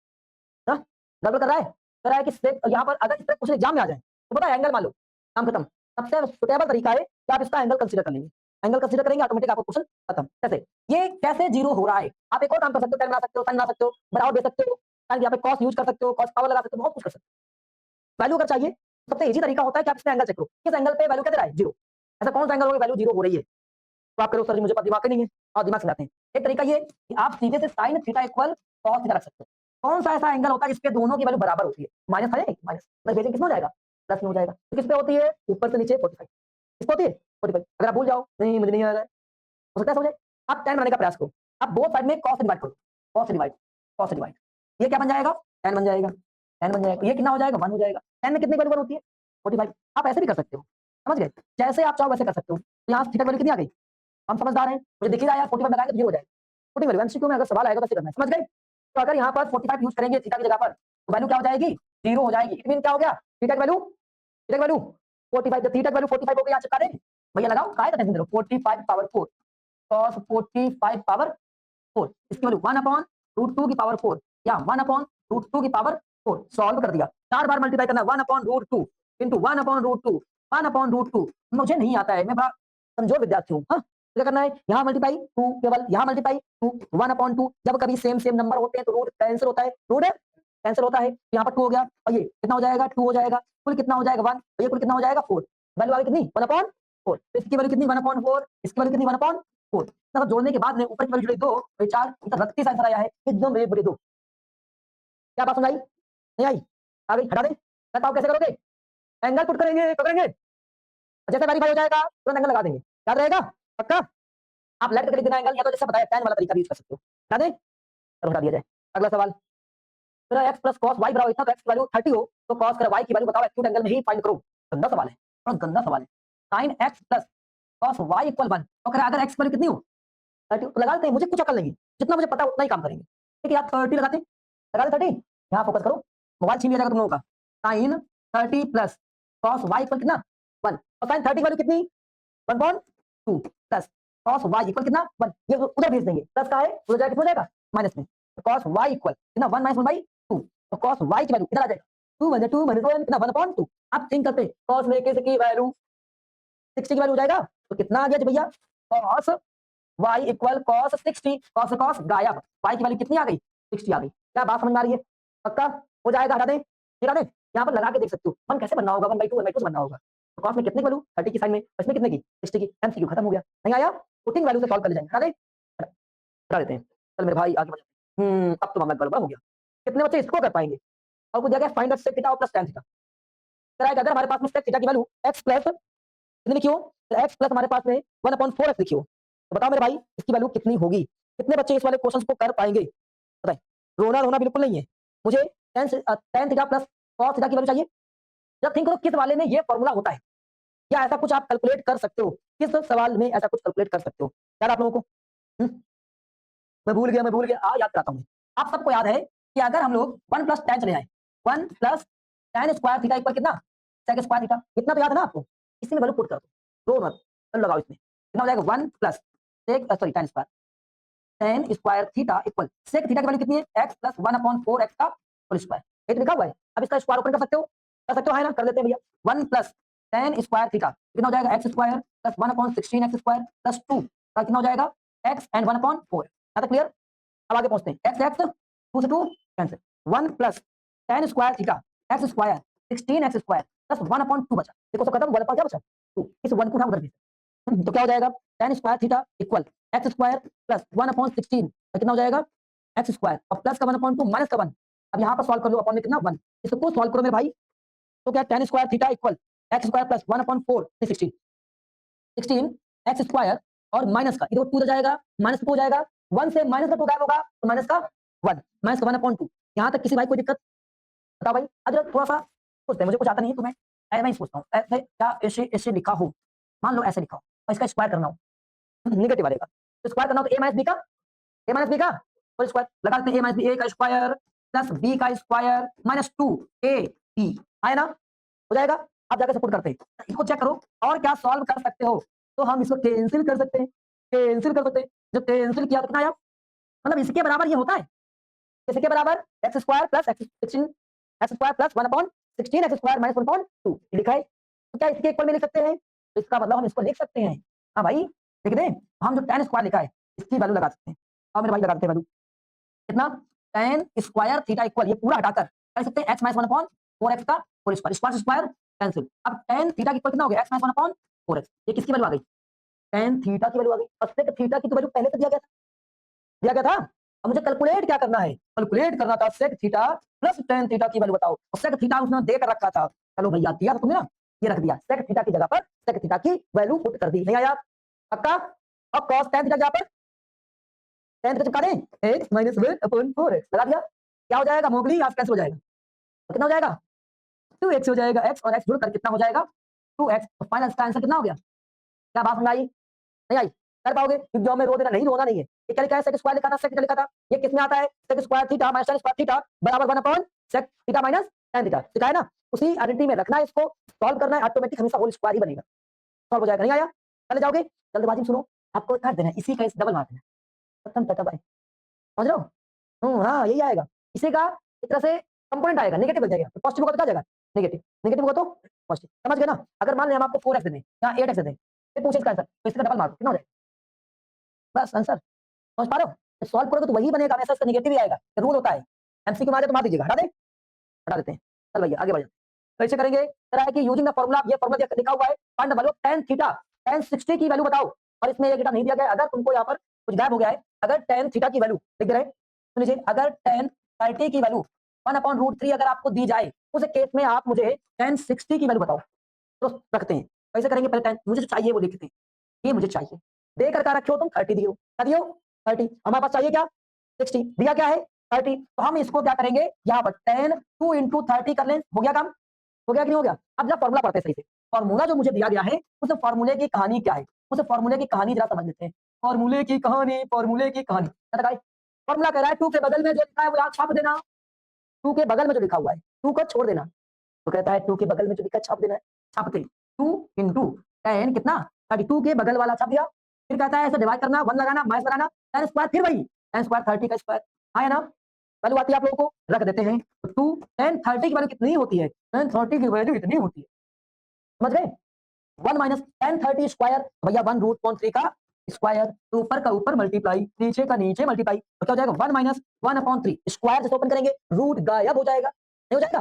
ना, गड़बड़ कर रहा है कि यहाँ पर अगर इस तरह कुछ एग्जाम में आ जाए तो पता है एंगल मान लो, काम खत्म। सबसे सुटेबल तरीका है कि आप इसका एंगल कंसीडर कर लेंगे, एंगल कंसीडर करेंगे ऑटोमेटिक आपको क्वेश्चन खत्म। कैसे, ये कैसे जीरो हो रहा है, आप एक और काम कर सकते हो, tan बना सकते हो, sin बना सकते हो, बराबर दे सकते हो, यहाँ पे cos यूज कर सकते हो, cos पावर लगा सकते हो, बहुत कुछ कर सकते हो। वैल्यू अगर चाहिए सबसे इजी तरीका होता है कि आप इसमें एंगल चेक करो, किस एंगल पे वैल्यू क्या दे रहा है जीरो, ऐसा कौन सा एंगल होगा वैल्यू जीरो हो रही है, तो आप करो सर जी मुझे दिमाग का नहीं है, और दिमाग से जाते हैं। एक तरीका ये कि आप सीधे से sin theta equal cos theta रख सकते हो। कौन सा ऐसा एंगल होता है जिसपे दोनों की वैल्यू बराबर होती है, माइनस है माइनस प्लस भेजेंगे किसमें हो जाएगा प्लस में हो जाएगा, तो किस पे होती है ऊपर से नीचे 45, किस पे होती है 45। अगर आप भूल जाओ नहीं मुझे नहीं आ रहा है, हो सकता है समझे, आप 10 बनाने का प्रयास करो, आप बोथ साइड में cos से डिवाइड करो, cos से डिवाइड, cos से डिवाइड, ये क्या बन जाएगा 10 बन जाएगा, 10 बन जाएगा, ये कितना हो जाएगा 1 हो जाएगा। 10 में कितनी वैल्यू होती है 45। आप ऐसे भी कर सकते हो, समझ गए, जैसे आप चाहो वैसे कर सकते हो। तो यहाँ थीटा वैल्यू कितनी आ गई, हम समझदार हैं, मुझे दिख ही रहा है यार 45 लगाएंगे तो जीरो हो जाएगा, 40 वैल्यू एमसीक्यू में अगर सवाल आएगा तो ऐसे करना है, समझ गए। तो अगर यहाँ पर 45 यूज करेंगे थीटा की जगह पर तो वैल्यू क्या हो जाएगी जीरो हो जाएगी। इट मीन क्या हो गया, थीटा की वैल्यू 45, जब थीटा की वैल्यू 45 हो गई, यहाँ चिपका दें भैया, लगाओ काय टेंशन दे रहे हो, 45 पावर 4 cos 45 पावर 4, इसकी वैल्यू 1/√2 की पावर 4 या 1/√2 की पावर 4, सॉल्व कर दिया, 4 बार मल्टीप्लाई करना, 1/√2 इंटू 1/√2 1/√2, मुझे नहीं आता है, मैं बड़ा कमजोर विद्यार्थी हूँ। हाँ, क्या करना है, यहाँ मल्टीप्लाई 2, केवल यहाँ मल्टीप्लाई 2, 1/2, जब कभी सेम सेम नंबर होते हैं तो रूट कैंसिल होता है, रूट कैंसिल होता है, तो यहाँ पर 2 हो गया, और ये कितना हो जाएगा 2 हो जाएगा, कुल कितना हो जाएगा 1, और ये कुल कितना हो जाएगा 4, वैल्यू आ गई कितनी 1/4, तो इसकी वैल्यू कितनी 1/4, इसकी वैल्यू कितनी 1/4, मतलब जोड़ने के बाद में ऊपर की वैल्यू जुड़ी 2 और 4, मतलब रखती आंसर आया है एकदम मेरे बड़े 2। क्या बात समझ आई, नहीं आई, आ गई, हटा दें, बताओ कैसे करोगे, एंगल पुट करेंगे, करेंगे, जैसे वेरीफाई हो जाएगा तुरंत एंगल लगा देंगे, याद रहेगा पक्का। आप लेट करके लिख देना एंगल, या तो जैसे बताया tan वाला तरीका भी यूज कर सकते हो, हटा दें, चलो हटा दिया जाए। अगला सवाल, तेरा x प्लस cos y बराबर इतना, तो x की वैल्यू 30 हो तो cos कर y की वैल्यू बताओ एक्यूट एंगल में ही फाइंड करो। गंदा सवाल है, बहुत गंदा सवाल है। sin x plus cos y equal 1, तो अगर x की वैल्यू कितनी हो 30, तो लगा देते हैं, मुझे कुछ अकल नहीं है, जितना मुझे पता है उतना ही काम करेंगे, ठीक है, आप 30 लगाते हैं, लगा दे 30, यहाँ फोकस करो, मोबाइल छीन लिया जाएगा तुम लोगों का। sin 30 plus cos y equal कितना 1, और sin 30 की वैल्यू कितनी 1/2 प्लस cos y इक्वल कितना 1, ये उधर भेज देंगे, प्लस का है उधर जाके हो जाएगा माइनस में, तो cos y इक्वल कितना 1 - 1/2, तो cos y की वैल्यू इधर आ जाएगा 2 - 2 - 1 कितना 1/2। अब थिंक करते हैं, cos में किसकी वैल्यू 60 की वैल्यू हो जाएगा, तो कितना आ गया जी भैया cos y equal cos 60, cos से cos गायब, y की वैल्यू कितनी आ गई 60 आ गई। क्या बात समझ में आ रही है, पक्का हो जाएगा, हटा दें, हटा दें, यहाँ पर लगा के देख सकते हो, 1 कैसे बनना होगा, 1/2 1/2 से बनना होगा, तो cos में कितने की वैल्यू 30 की साइन में, इसमें कितने की 60 की, एमसीक्यू खत्म हो गया, नहीं आया पुटिंग वैल्यू से सॉल्व कर ले जाएंगे, हटा दें, हटा देते हैं, चल मेरे भाई आगे बढ़ते, अब तो मामला गड़बड़ हो गया, कितने बच्चे इसको कर पाएंगे, और कुछ जगह find sec theta plus tan theta कराएगा, अगर हमारे पास में sec थीटा की वैल्यू x प्लस कितनी लिखी हो, तो x प्लस हमारे पास में 1/4x लिखी हो, तो बताओ मेरे भाई इसकी वैल्यू कितनी होगी, कितने बच्चे इस वाले क्वेश्चन को कर पाएंगे, बताइए, रोना रोना बिल्कुल नहीं है, मुझे tan theta plus cos theta की वैल्यू चाहिए। जब थिंक करो किस वाले में ये फॉर्मूला होता है, या ऐसा कुछ आप कैलकुलेट कर सकते हो, किस सवाल में ऐसा कुछ कैलकुलेट कर सकते हो, याद आप लोगों को, मैं भूल गया, याद कराता हूँ, आप सबको याद है कि अगर हम लोग 1 प्लस tan चले जाए, 1 plus tan square theta equal कितना sec स्क्वायर थीटा, इतना तो याद है ना आपको, इसी में वैल्यू पुट कर दो, मत लगाओ, इसमें कितना हो जाएगा 1 plus tan square tan square theta equal sec theta की वैल्यू कितनी है x प्लस 1/4x का होल स्क्वायर, ये तो लिखा हुआ है, अब इसका स्क्वायर ओपन कर सकते हो है ना, कर लेते हैं भैया, 1 प्लस tan स्क्वायर थीटा कितना हो जाएगा x square plus 1/16x square plus 2 का कितना हो जाएगा x एंड 1/4, यहाँ तक क्लियर। अब आगे पहुंचते हैं, x 2 से 2 cancel, 1 plus tan square theta x square 16x square plus 1/2 बचा, देखो सब खत्म, 1 पर क्या बचा 2, इस 1 को उठा उधर भेज, तो क्या हो जाएगा tan square theta equal x square plus 1/16, कितना हो जाएगा x स्क्वायर और प्लस का 1/2 माइनस का 1, अब यहाँ पर सॉल्व कर लो, अपॉन में कितना 1, इसको सॉल्व करो मेरे भाई, तो क्या tan square theta equal x square plus 1/4 16 16 x square और माइनस का इधर 2 हो जाएगा, माइनस 2 हो जाएगा, 1 से माइनस का 2 गायब होगा तो माइनस का 1, माइनस का 1/2। यहां तक किसी भाई कोई दिक्कत? बताओ भाई। अगर थोड़ा सा सोचते हैं, मुझे कुछ आता नहीं है तो मैं ही सोचता हूँ ऐसे क्या, ऐसे ऐसे लिखा हो, मान लो ऐसे लिखा हो और इसका स्क्वायर करना हो नेगेटिव वाले का, तो स्क्वायर करना हो तो a-b का होल स्क्वायर लगा देते हैं, a का स्क्वायर प्लस b का स्क्वायर माइनस 2ab आया ना, हो जाएगा। आप जाकर सपोर्ट करते हैं, इसको चेक करो और क्या सॉल्व कर सकते हो, तो हम इसको कैंसिल कर सकते हैं, जब कैंसिल किया तो कितना आया, मतलब इसके बराबर ये होता है, किसके बराबर, x square plus x 16 x square plus 1/16 x square minus 1/2 लिखा है, तो क्या इसके इक्वल में लिख सकते हैं, तो इसका मतलब हम इसको लिख सकते हैं। हाँ भाई लिख दें, हम जो tan स्क्वायर लिखा है इसकी वैल्यू लगा सकते हैं, और मेरे भाई लगा देते हैं वैल्यू कितना, tan स्क्वायर थीटा इक्वल ये पूरा हटाकर कर सकते हैं x माइनस 1/4x का whole square, square square cancel, अब tan थीटा की इक्वल कितना हो गया, x माइनस 1/4x, ये किसकी वैल्यू आ गई, tan थीटा की वैल्यू आ गई, और sec थीटा की तो वैल्यू पहले तो दिया गया था। अब मुझे कैलकुलेट क्या करना है, कैलकुलेट करना था sec theta plus tan theta की वैल्यू बताओ, और sec थीटा उसने देकर रखा था, चलो भैया दिया था तुमने ना, ये रख दिया, sec थीटा की जगह पर sec थीटा की वैल्यू पुट कर दी, नहीं आया पक्का। अब cos tan थीटा की जगह पर tan थीटा चिपका दें, x माइनस 1/4x लगा दिया, क्या हो जाएगा, मोगली आज कैंसिल हो जाएगा, तो कितना हो जाएगा, 2x हो जाएगा, x और x जुड़कर कितना हो जाएगा 2x, तो फाइनल इसका आंसर कितना हो गया, क्या बात समझ आई, नहीं आई, कर पाओगे, एग्जाम में रो देना नहीं, रोना नहीं है, ये क्या लिखा है, sec स्क्वायर लिखा था, sec थीटा लिखा था, ये किसमें आता है, sec square theta minus tan square theta बराबर 1/sec theta minus tan theta, सिखाया ना, उसी आइडेंटिटी में रखना है, इसको सॉल्व करना है, ऑटोमेटिक हमेशा होल स्क्वायर ही बनेगा, सॉल्व हो जाएगा, नहीं आया, चले जाओगे, जल्दबाजी में सुनो, आपको कर देना है, इसी का इस डबल मार देना, खत्म टाटा बाय, समझ रहे हो, हाँ यही आएगा, इसी का एक तरह से कंपोनेंट आएगा, नेगेटिव बन जाएगा, तो पॉजिटिव होगा तो क्या जाएगा, नेगेटिव, नेगेटिव होगा तो पॉजिटिव, समझ गए ना, अगर मान लें हम आपको 4x दे दें या 8x दे दें, फिर पूछे इसका आंसर, तो इसका डबल मार दो, कितना हो जाएगा, बस आंसर, समझ पा रहे हो, सॉल्व करोगे तो वही बनेगा, हमेशा इसका नेगेटिव ही आएगा, रूल होता है, एमसीक्यू मारे तो मार दीजिएगा, हटा देते हैं, चल भैया आगे बढ़ जाते हैं, तो ऐसे करेंगे, कह रहा है कि यूजिंग द फॉर्मूला, ये फॉर्मूला लिखा हुआ है, find the value of tan theta, tan 60 की वैल्यू बताओ, और इसमें ये डेटा नहीं दिया गया है, अगर तुमको यहाँ पर कुछ गायब हो गया है, अगर tan थीटा की वैल्यू लिख दे रहे, तो नीचे अगर tan 30 की वैल्यू 1/√3 अगर आपको दी जाए, उस केस में आप मुझे tan 60 की वैल्यू बताओ, तो रखते हैं, कैसे करेंगे, पहले tan मुझे चाहिए वो लिखते हैं, ये मुझे चाहिए, देकर क्या रखे हो तुम 30 दियो, क्या दियो 30, हमारे पास चाहिए क्या 60, दिया क्या है 30, तो हम इसको क्या करेंगे, यहाँ पर tan 2 into 30 कर लें, हो गया काम, हो गया कि नहीं हो गया, अब जब फॉर्मूला पढ़ते हैं सही से, फॉर्मूला जो मुझे दिया गया है उस फॉर्मूले की कहानी क्या है, उस फॉर्मूले की कहानी जरा समझ लेते हैं, फॉर्मूले की कहानी, फॉर्मूला कह रहा है 2 के बगल में जो लिखा है वो यहाँ छाप देना, 2 के बगल में जो लिखा हुआ है 2 को छोड़ देना, तो कहता है 2 के बगल में जो लिखा है छाप देना है, छापते 2 into tan कितना 32 के बगल वाला छाप दिया, फिर कहता है ऐसे डिवाइड करना, 1 लगाना, माइनस लगाना, tan स्क्वायर, फिर वही tan स्क्वायर 30 का स्क्वायर आया ना, वैल्यू आती है आप लोगों को, रख देते हैं, तो 2 tan 30 की वैल्यू कितनी होती है, tan 30 की वैल्यू इतनी होती है, समझ गए, 1 माइनस tan 30 स्क्वायर, भैया 1√3 का स्क्वायर, तो ऊपर का ऊपर मल्टीप्लाई, नीचे का नीचे मल्टीप्लाई, तो क्या हो जाएगा 1 माइनस 1/3 स्क्वायर, जैसे ओपन करेंगे रूट गायब हो जाएगा, नहीं हो जाएगा,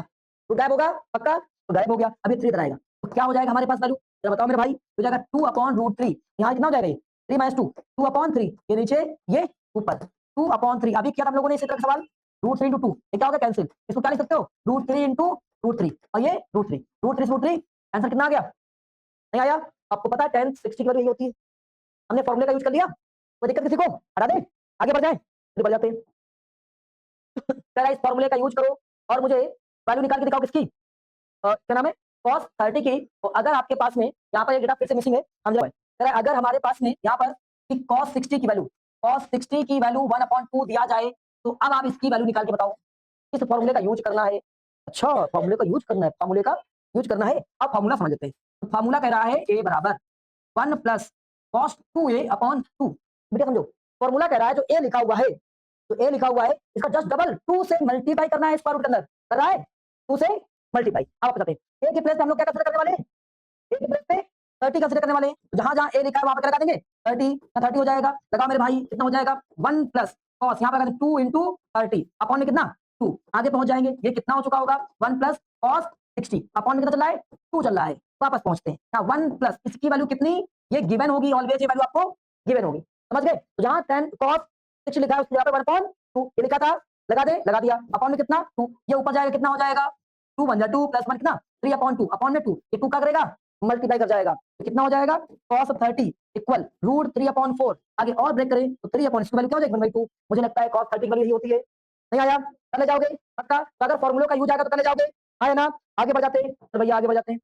रूट गायब होगा पक्का, तो गायब हो गया, अभी 3 इधर आएगा, तो क्या हो जाएगा हमारे पास वैल्यू, जरा बताओ मेरे भाई, हो जाएगा 2/√3, यहाँ कितना हो जाएगा, 3 माइनस 2 2/3, ये नीचे ये ऊपर 2/3, अभी किया था हम लोगों ने इसी तरह का सवाल, √3 into 2, ये क्या होगा कैंसिल, इसको क्या लिख सकते हो √3 into √3, और ये √3 आंसर कितना आ गया, नहीं आया, आपको पता है tan 60 की वैल्यू यही होती है, हमने फॉर्मूले का यूज कर लिया, कोई दिक्कत किसी को, हटा दें, आगे बढ़ जाए, बढ़ जाते हैं, कह इस फॉर्मूले का यूज करो और मुझे वैल्यू निकाल के दिखाओ किसकी, क्या नाम है cos 30 की, तो अगर आपके पास में यहाँ पर एक डेटा फिर से मिसिंग है, हम कह रहा है अगर हमारे पास में यहाँ पर कि cos 60 की वैल्यू 1/2 दिया जाए, तो अब आप इसकी वैल्यू निकाल के बताओ, किस फॉर्मूले का यूज करना है, अच्छा फॉर्मूले का यूज करना है, अब फॉर्मूला समझ लेते हैं, तो फॉर्मूला कह रहा है a बराबर 1 प्लस cos 2a/2, बेटा समझो, फॉर्मूला कह रहा है जो a लिखा हुआ है, इसका जस्ट डबल 2 से मल्टीप्लाई करना है, स्क्वायर रूट के अंदर कर रहा है 2 से मल्टीप्लाई, आप बताते हैं a के प्लेस पे हम लोग क्या कंसीडर करने वाले हैं, a के प्लेस पे 30 कंसीडर करने वाले हैं, जहां जहां a लिखा है वहां पर लगा देंगे 30, 30 हो जाएगा, लगा मेरे भाई कितना हो जाएगा 1 प्लस cos, यहाँ पर लगा 2 into 30 अपॉन में कितना 2, आगे पहुंच जाएंगे, ये कितना हो चुका होगा 1 प्लस cos 60 अपॉन में कितना चल रहा है 2 चल रहा है, वापस पहुंचते हैं 1 प्लस इसकी वैल्यू कितनी, ये गिवन होगी, ऑलवेज ये वैल्यू आपको गिवन होगी, समझ गए, तो जहां tan cos 60 लिखा है उसके यहाँ पे 1/2 ये लिखा था, लगा दे, लगा दिया, अपॉन में कितना 2, ये ऊपर जाएगा कितना हो जाएगा 2 बन जाए 2 प्लस 1 कितना 3/2 अपॉन में 2, ये 2 क्या करेगा मल्टीप्लाई कर जाएगा, तो कितना हो जाएगा cos 30 इक्वल √3/4, आगे और ब्रेक करें तो 3 अपॉन इसकी वैल्यू क्या हो जाएगी 1/2। मुझे लगता है cos 30 की वैल्यू यही होती है। नहीं आया, चले जाओगे पक्का, तो अगर फॉर्मूलों का यूज आएगा तो चले जाओगे, है ना। आगे बढ़ जाते हैं तो भैया आगे बढ़ जाते हैं,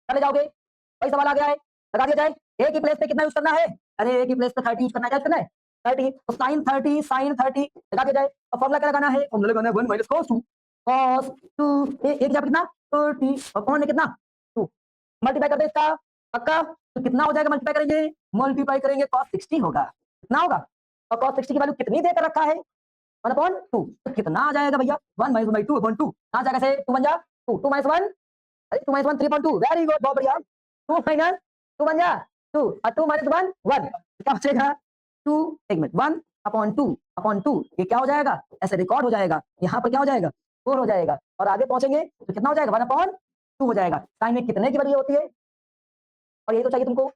चले जाओगे, वही सवाल आ गया है, लगा दिया जाए। ए की प्लेस पे कितना यूज करना है, अरे ए की प्लेस पे 30 यूज करना है, क्या करना है 30, तो sin 30 लगा दिया जाए। और फॉर्मूला क्या लगाना है, फॉर्मूला लगाना है 1 - cos 2, cos 2 एक जगह कितना 30 और कौन है कितना 2, मल्टीप्लाई कर दे इसका पक्का, तो कितना हो जाएगा मल्टीप्लाई करेंगे cos 60 होगा, कितना होगा, और cos 60 की वैल्यू कितनी देकर रखा है 1/2, तो कितना आ जाएगा भैया 1/2/2 आ जाएगा से 2 बन जा 2 2 - 1, अरे 2 - 1 3/2, वेरी गुड बहुत बढ़िया, 2 - 2 बन जा 2 और 2 - 1 1, क्या बचेगा 2, एक मिनट 1/2 ये क्या हो जाएगा ऐसे रिकॉर्ड हो जाएगा, यहाँ पर क्या हो जाएगा 4 हो जाएगा, और आगे पहुंचेंगे तो कितना हो जाएगा 1/2 हो जाएगा। साइन में कितने की वैल्यू होती है, और यही तो चाहिए तुमको,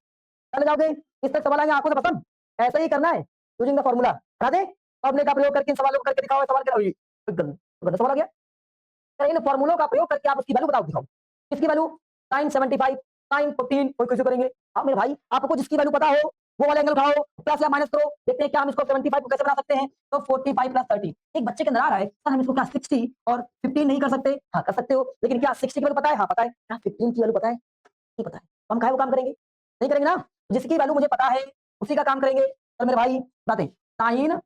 चले जाओगे इस तक सवाल आएंगे आंखों से पसंद, ऐसा ही करना है यूजिंग द फॉर्मूला, हटा दे फॉर्मूले का प्रयोग करके इन सवालों को करके दिखाओ, सवाल क्या होगी गंदा सवाल आ गया, इन फॉर्मूलों का प्रयोग करके आप उसकी वैल्यू बताओ दिखाओ, किसकी वैल्यू sin 75 sin 15 कोई कैसे करेंगे, आप मेरे भाई आपको जिसकी वैल्यू पता हो वो वाला एंगल उठाओ, प्लस या माइनस करो, देखते हैं क्या हम इसको 75 को कैसे बना सकते हैं, तो 45 + 30, एक बच्चे के अंदर आ रहा है सर हम इसको क्या 60 और 15 नहीं कर सकते, हाँ कर सकते हो, लेकिन क्या 60 की वैल्यू पता है, हाँ पता है, क्या 15 की वैल्यू पता है, नहीं पता है, तो हम काहे वो काम करेंगे, नहीं करेंगे ना, जिसकी वैल्यू मुझे पता है उसी का काम करेंगे। तो मेरे भाई बताते sin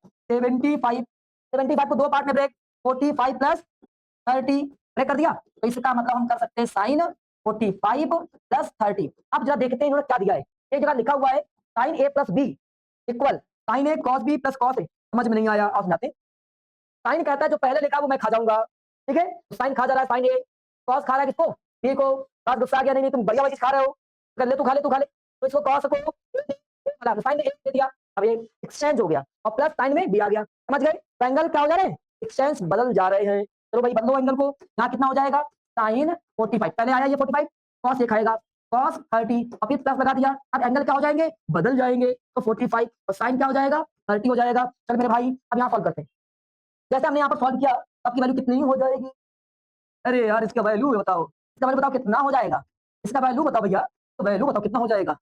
75 को दो पार्ट में ब्रेक, 45 + 30 ब्रेक कर दिया, तो इसका मतलब हम कर सकते हैं sin 45 + 30। अब जरा देखते हैं इन्होंने क्या दिया है, एक जगह लिखा हुआ है sin a + b equal sin a cos b + cos a, समझ में नहीं आया आप समझाते, साइन कहता है जो पहले लिखा वो मैं खा जाऊंगा, ठीक है, साइन खा जा रहा है साइन ए, कॉस खा रहा है किसको बी को, कॉस गुस्सा आ गया, नहीं तुम बढ़िया वाली चीज खा रहे हो, कर ले तू खा ले तू खा ले, तो इसको कॉस को साइन ए दे दिया, अब ये एक्सचेंज हो गया और प्लस साइन में बी आ गया, समझ गए, तो एंगल क्या हो जा रहे हैं एक्सचेंज बदल जा रहे हैं, चलो भाई बदलो एंगल को, यहाँ कितना हो जाएगा साइन 45 पहले आया ये 45, कॉस ये खाएगा cos 30 और फिर प्लस लगा दिया, अब एंगल क्या हो जाएंगे बदल जाएंगे, तो 45 और साइन क्या हो जाएगा 30 हो जाएगा। चल मेरे भाई अब यहाँ सॉल्व करते हैं, जैसे हमने यहाँ पर सॉल्व किया आपकी वैल्यू कितनी हो जाएगी, अरे यार इसका वैल्यू बताओ, इसका वैल्यू बताओ कितना हो जाएगा, इसका वैल्यू बताओ भैया, तो वैल्यू बताओ कितना हो जाएगा,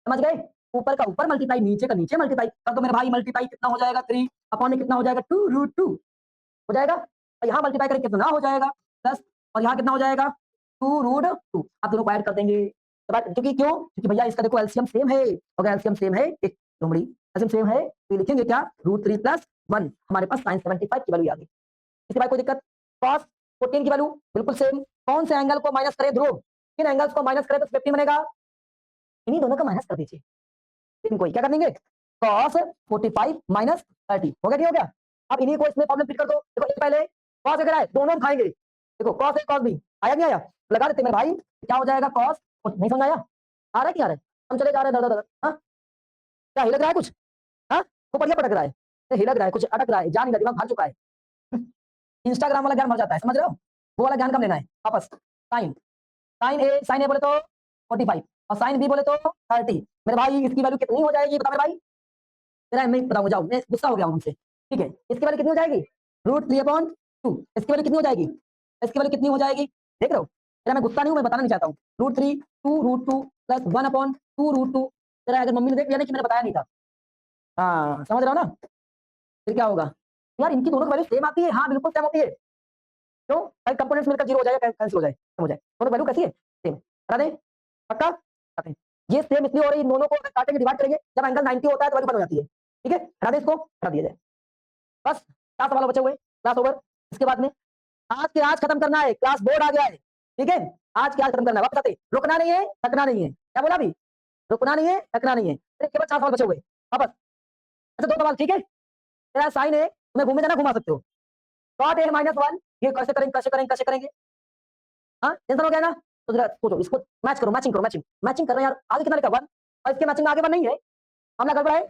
समझ गए, ऊपर का ऊपर मल्टीप्लाई नीचे का नीचे मल्टीप्लाई कर दो मेरे भाई, मल्टीप्लाई कितना हो जाएगा 3 अपॉन में कितना हो जाएगा 2√2 हो जाएगा, और यहाँ मल्टीप्लाई करें कितना हो जाएगा प्लस, और यहाँ कितना हो जाएगा 2√2, आप दोनों को ऐड कर देंगे, क्योंकि क्यों, क्योंकि भैया इसका देखो एलसीएम सेम है, अगर एलसीएम सेम है एक लोमड़ी एलसीएम सेम है तो लिखेंगे क्या √3 + 1, हमारे पास sin 75 की वैल्यू आ गई, इसके बाद कोई दिक्कत, cos 14 की वैल्यू बिल्कुल सेम, कौन से एंगल को माइनस करे ध्रुव, किन एंगल्स को माइनस करे तो 50 बनेगा, इन्हीं दोनों का माइनस कर दीजिए, इनको क्या कर देंगे cos 45 - 30 हो गया, ठीक हो गया, अब इन्हीं को इसमें प्रॉब्लम फिट कर दो, देखो एक पहले cos अगर आए दोनों हम खाएंगे, देखो cos है cos भी आया नहीं आया, लगा देते मेरे भाई क्या हो जाएगा cos, नहीं समझ आया, आ रहा है क्या आ रहा है, हम चले जा रहे हैं दर दर, हाँ क्या हिलक रहा है कुछ, हाँ को बढ़िया पटक रहा है, हिलक रहा है कुछ अटक रहा है, जान नहीं दिमाग भाग चुका है, इंस्टाग्राम वाला ज्ञान मर जाता है, समझ रहे हो, वो वाला ज्ञान कम लेना है वापस, साइन साइन ए बोले तो 45 और साइन बी बोले तो 30, मेरे भाई इसकी वैल्यू कितनी हो जाएगी बता मेरे भाई, तेरा मैं बताऊंगा जाओ, मैं गुस्सा हो गया हूं उनसे, ठीक है, इसकी वैल्यू कितनी हो जाएगी √3/2, इसकी वैल्यू कितनी हो जाएगी, इसकी वैल्यू कितनी हो जाएगी, देख रहे हो, तेरा मैं गुस्सा नहीं हूं, मैं बताना नहीं चाहता हूँ, √3 2√2 + 1/2√2, तेरा अगर मम्मी ने देख लिया ना कि मैंने बताया नहीं था, हाँ समझ रहा हो ना, फिर क्या होगा यार इनकी दोनों की वैल्यू सेम आती है, हाँ बिल्कुल सेम होती है, क्यों भाई कंपोनेंट्स मिलकर 0 हो जाएगा कैंसिल हो जाए हो जाए, दोनों वैल्यू कैसी है सेम, बता दें पक्का, बताते हैं ये सेम इसलिए हो रही है, इन दोनों को काटेंगे डिवाइड करेंगे जब एंगल 90 होता है तो वैल्यू बन जाती है, ठीक है, हटा दें इसको हटा दिया जाए, बस 4 सवाल बचे हुए क्लास ओवर, इसके बाद में आज के आज खत्म करना है, क्लास बोर्ड आ गया है, ठीक है, आज के आज खत्म करना है, वापस आते रुकना नहीं है थकना नहीं है, क्या बोला अभी रुकना नहीं है थकना नहीं है, केवल 4 सवाल बचे हुए वापस, अच्छा 2 सवाल, ठीक है, तेरा साइन है तुम्हें घूमने जाना घुमा सकते हो, cot a - 1 ये कैसे करेंगे कैसे करेंगे कैसे करेंगे, हाँ टेंशन हो गया ना, तो जरा सोचो इसको मैच करो, मैचिंग करो, मैचिंग कर रहे हैं यार, आगे कितना लिखा 1 और इसके मैचिंग में आगे 1 नहीं है, मामला गड़बड़ है,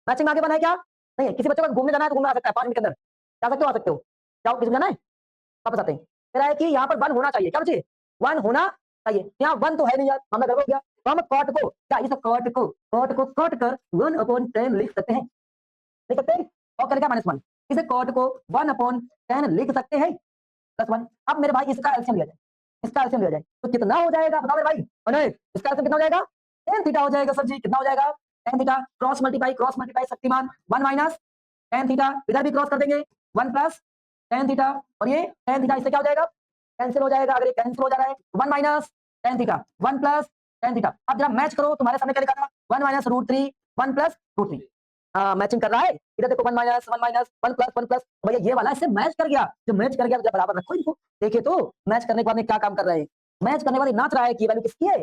मैचिंग में आगे 1 है क्या नहीं है, किसी बच्चे को घूमने जाना है तो घूमने आ सकता है 5 मिनट के अंदर, जा सकते हो आ सकते हो, जाओ किसी को जाना है वापस आते हैं, मेरा है कि यहाँ पर 1 होना चाहिए, क्या चाहिए 1 होना चाहिए, यहाँ 1 तो है नहीं यार, मामला गड़बड़ हो गया, तो हम कॉट को क्या इस कॉट को कॉट कर 1/10 लिख सकते हैं, लिख सकते हैं, और करेगा -1, इसे कॉट को 1/10 लिख सकते हैं +1, अब मेरे भाई इसका एलसीएम लिया जाए, इसका एलसीएम लिया जाए तो कितना हो जाएगा बताओ मेरे भाई। और नहीं इसका एलसीएम कितना हो जाएगा tan थीटा हो जाएगा सर जी। कितना हो जाएगा tan theta cross multiply Shaktimaan 1 minus tan theta, इधर भी क्रॉस कर देंगे 1 प्लस tan थीटा, और ये tan थीटा इससे क्या हो जाएगा कैंसिल हो जाएगा। अगर ये कैंसिल हो जा रहा है 1 minus tan theta 1 plus tan theta. अब जरा मैच करो, तुम्हारे सामने क्या लिखा था 1 माइनस √3 1 प्लस √3। मैचिंग कर रहा है। इधर देखो 1 माइनस 1 प्लस भैया ये वाला इससे मैच कर गया। जो मैच कर गया तो बराबर रखो इनको। देखिए तो मैच करने के बाद में क्या काम कर रहा है। मैच करने के बाद नाच रहा है कि वैल्यू किसकी है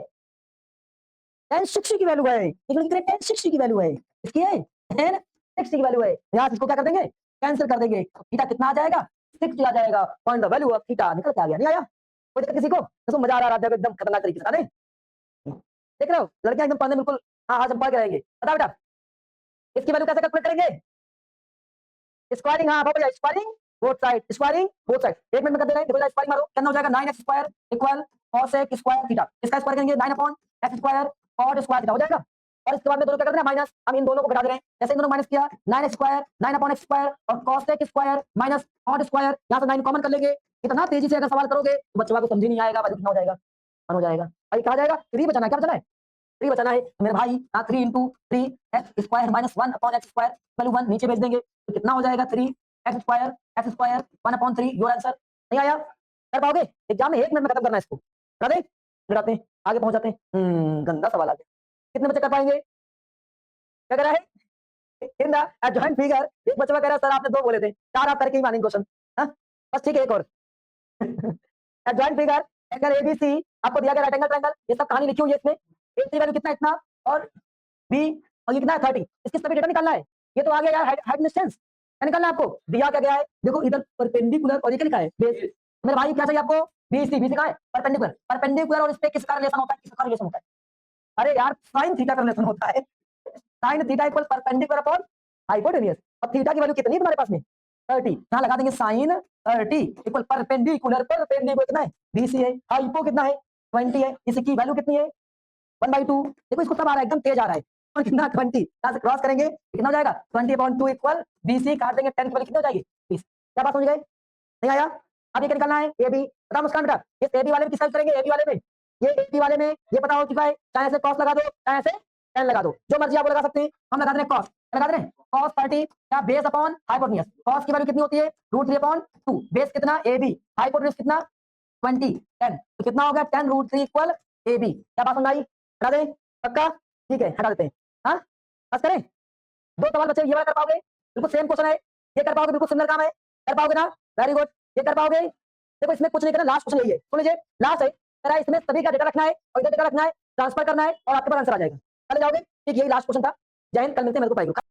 tan 60 की वैल्यू है। tan 60 की वैल्यू है, इसकी है tan 60 की वैल्यू है। यहाँ इसको क्या कर देंगे कैंसिल कर देंगे। थीटा कितना आ जाएगा 60 आ जाएगा। Find the value of theta निकल के आ गया। नहीं आया कोई दिक्कत किसी को? तो मजा आ रहा है एकदम खतरनाक तरीके से। देख रहे हो लड़कियां एकदम पढ़ने बिल्कुल हाँ हम पढ़ के रहेंगे। बता बेटा इसकी वैल्यू कैसे कैलकुलेट करेंगे? स्क्वायरिंग हाँ भैया स्क्वायरिंग बोथ साइड 1 मिनट में कर दे रहे हैं। देखो स्क्वायरिंग मारो कितना हो जाएगा 9x² equal cos square theta. इसका स्क्वायर करेंगे 9/x² cot स्क्वायर थीटा हो जाएगा। और इसके बाद में दोनों क्या कर देना माइनस। हम इन दोनों को घटा दे रहे हैं। जैसे इन दोनों माइनस किया 9x² 9/x² और cos square minus cot square. यहाँ से 9 कॉमन कर लेंगे। इतना तेजी से अगर सवाल करोगे तो बच्चों को समझ ही नहीं आएगा। वैल्यू कितना हो जाएगा 1 हो जाएगा। भाई कहा जाएगा 3 बचाना है। क्या बचाना है 3 बचाना है मेरे भाई। 3 × 3 x² माइनस 1/x²। वैल्यू 1 नीचे भेज देंगे तो कितना हो जाएगा 3x² 1/3 योर आंसर। नहीं आया कर पाओगे एग्जाम में 1 मिनट में खत्म करना है इसको। करा दे घटाते हैं आगे पहुंच जाते हैं। गंदा सवाल आ गया। कितने बच्चे कर पाएंगे? क्या कह रहा है इन द एडजॉइंट फिगर। एक बच्चा कह रहा है सर आपने 2 बोले थे 4 आप करके ही मानेंगे क्वेश्चन। बस ठीक है एक और एडजॉइंट फिगर एंगल एबीसी आपको दिया गया राइट एंगल ट्रायंगल। ये सब कहानी लिखी हुई है इसमें। ए की वैल्यू कितना इतना और बी और ये कितना है 30। इसकी सभी डेटा निकालना है। ये तो आ गया यार हाइट डिस्टेंस क्या निकालना है आपको। दिया क्या गया है देखो इधर परपेंडिकुलर और ये क्या लिखा है बेस। मेरे भाई क्या चाहिए आपको बीसी कहाँ है परपेंडिकुलर और इस पे किसका रिलेशन होता है किसका रिलेशन होता है। अरे यार साइन थीटा का रिलेशन होता है। Sign theta equal perpendicular upon hypotenuse. अब थीटा की वैल्यू कितनी है तुम्हारे पास में 30। यहाँ लगा देंगे साइन 30 इक्वल परपेंडिकुलर कितना है बीसी है। हाइपो कितना है 20 है। इसकी वैल्यू कितनी है 1/2। देखो इसको सब आ रहा है एकदम तेज आ रहा है। और कितना 20 यहाँ से क्रॉस करेंगे कितना हो जाएगा 20/2 इक्वल बीसी काट देंगे 10 की वैल्यू कितनी हो जाएगी 20। क्या बात समझ गए? नहीं आया? अब ये क्या निकालना है ए बी। बता मुस्कान बेटा इस ए बी वाले में किस करेंगे ए बी वाले में ये ए बी वाले में ये पता हो चुका है। चाहे ऐसे कॉस लगा दो चाहे ऐसे टेन लगा दो जो मर्जी आप लगा सकते हैं। हम लगा दे रहे हैं कॉस लगा दे रहे हैं cos 30 क्या बेस अपॉन हाइपोटेन्यूज। cos की वैल्यू कितनी होती है √3/2 बेस कितना ए बी हाइपोटेन्यूज कितना 20 10 तो कितना हो गया 10 √3 इक्वल ए बी। क्या बात समझ आई? हटा दें पक्का ठीक है हटा देते हैं। हाँ बस करें 2 सवाल बचे। ये वाला कर पाओगे बिल्कुल सेम क्वेश्चन है। ये कर पाओगे बिल्कुल सिमिलर काम है कर पाओगे ना वेरी गुड। ये कर पाओगे देखो इसमें कुछ नहीं करना लास्ट क्वेश्चन यही है सुन लीजिए लास्ट है तेरा इसमें सभी का डेटा रखना है और इधर डेटा रखना है ट्रांसफर करना है और आपके पास आंसर आ जाएगा। चले जाओगे ठीक यही लास्ट क्वेश्चन था। जय हिंद कल मिलते हैं मेरे को पाएगा।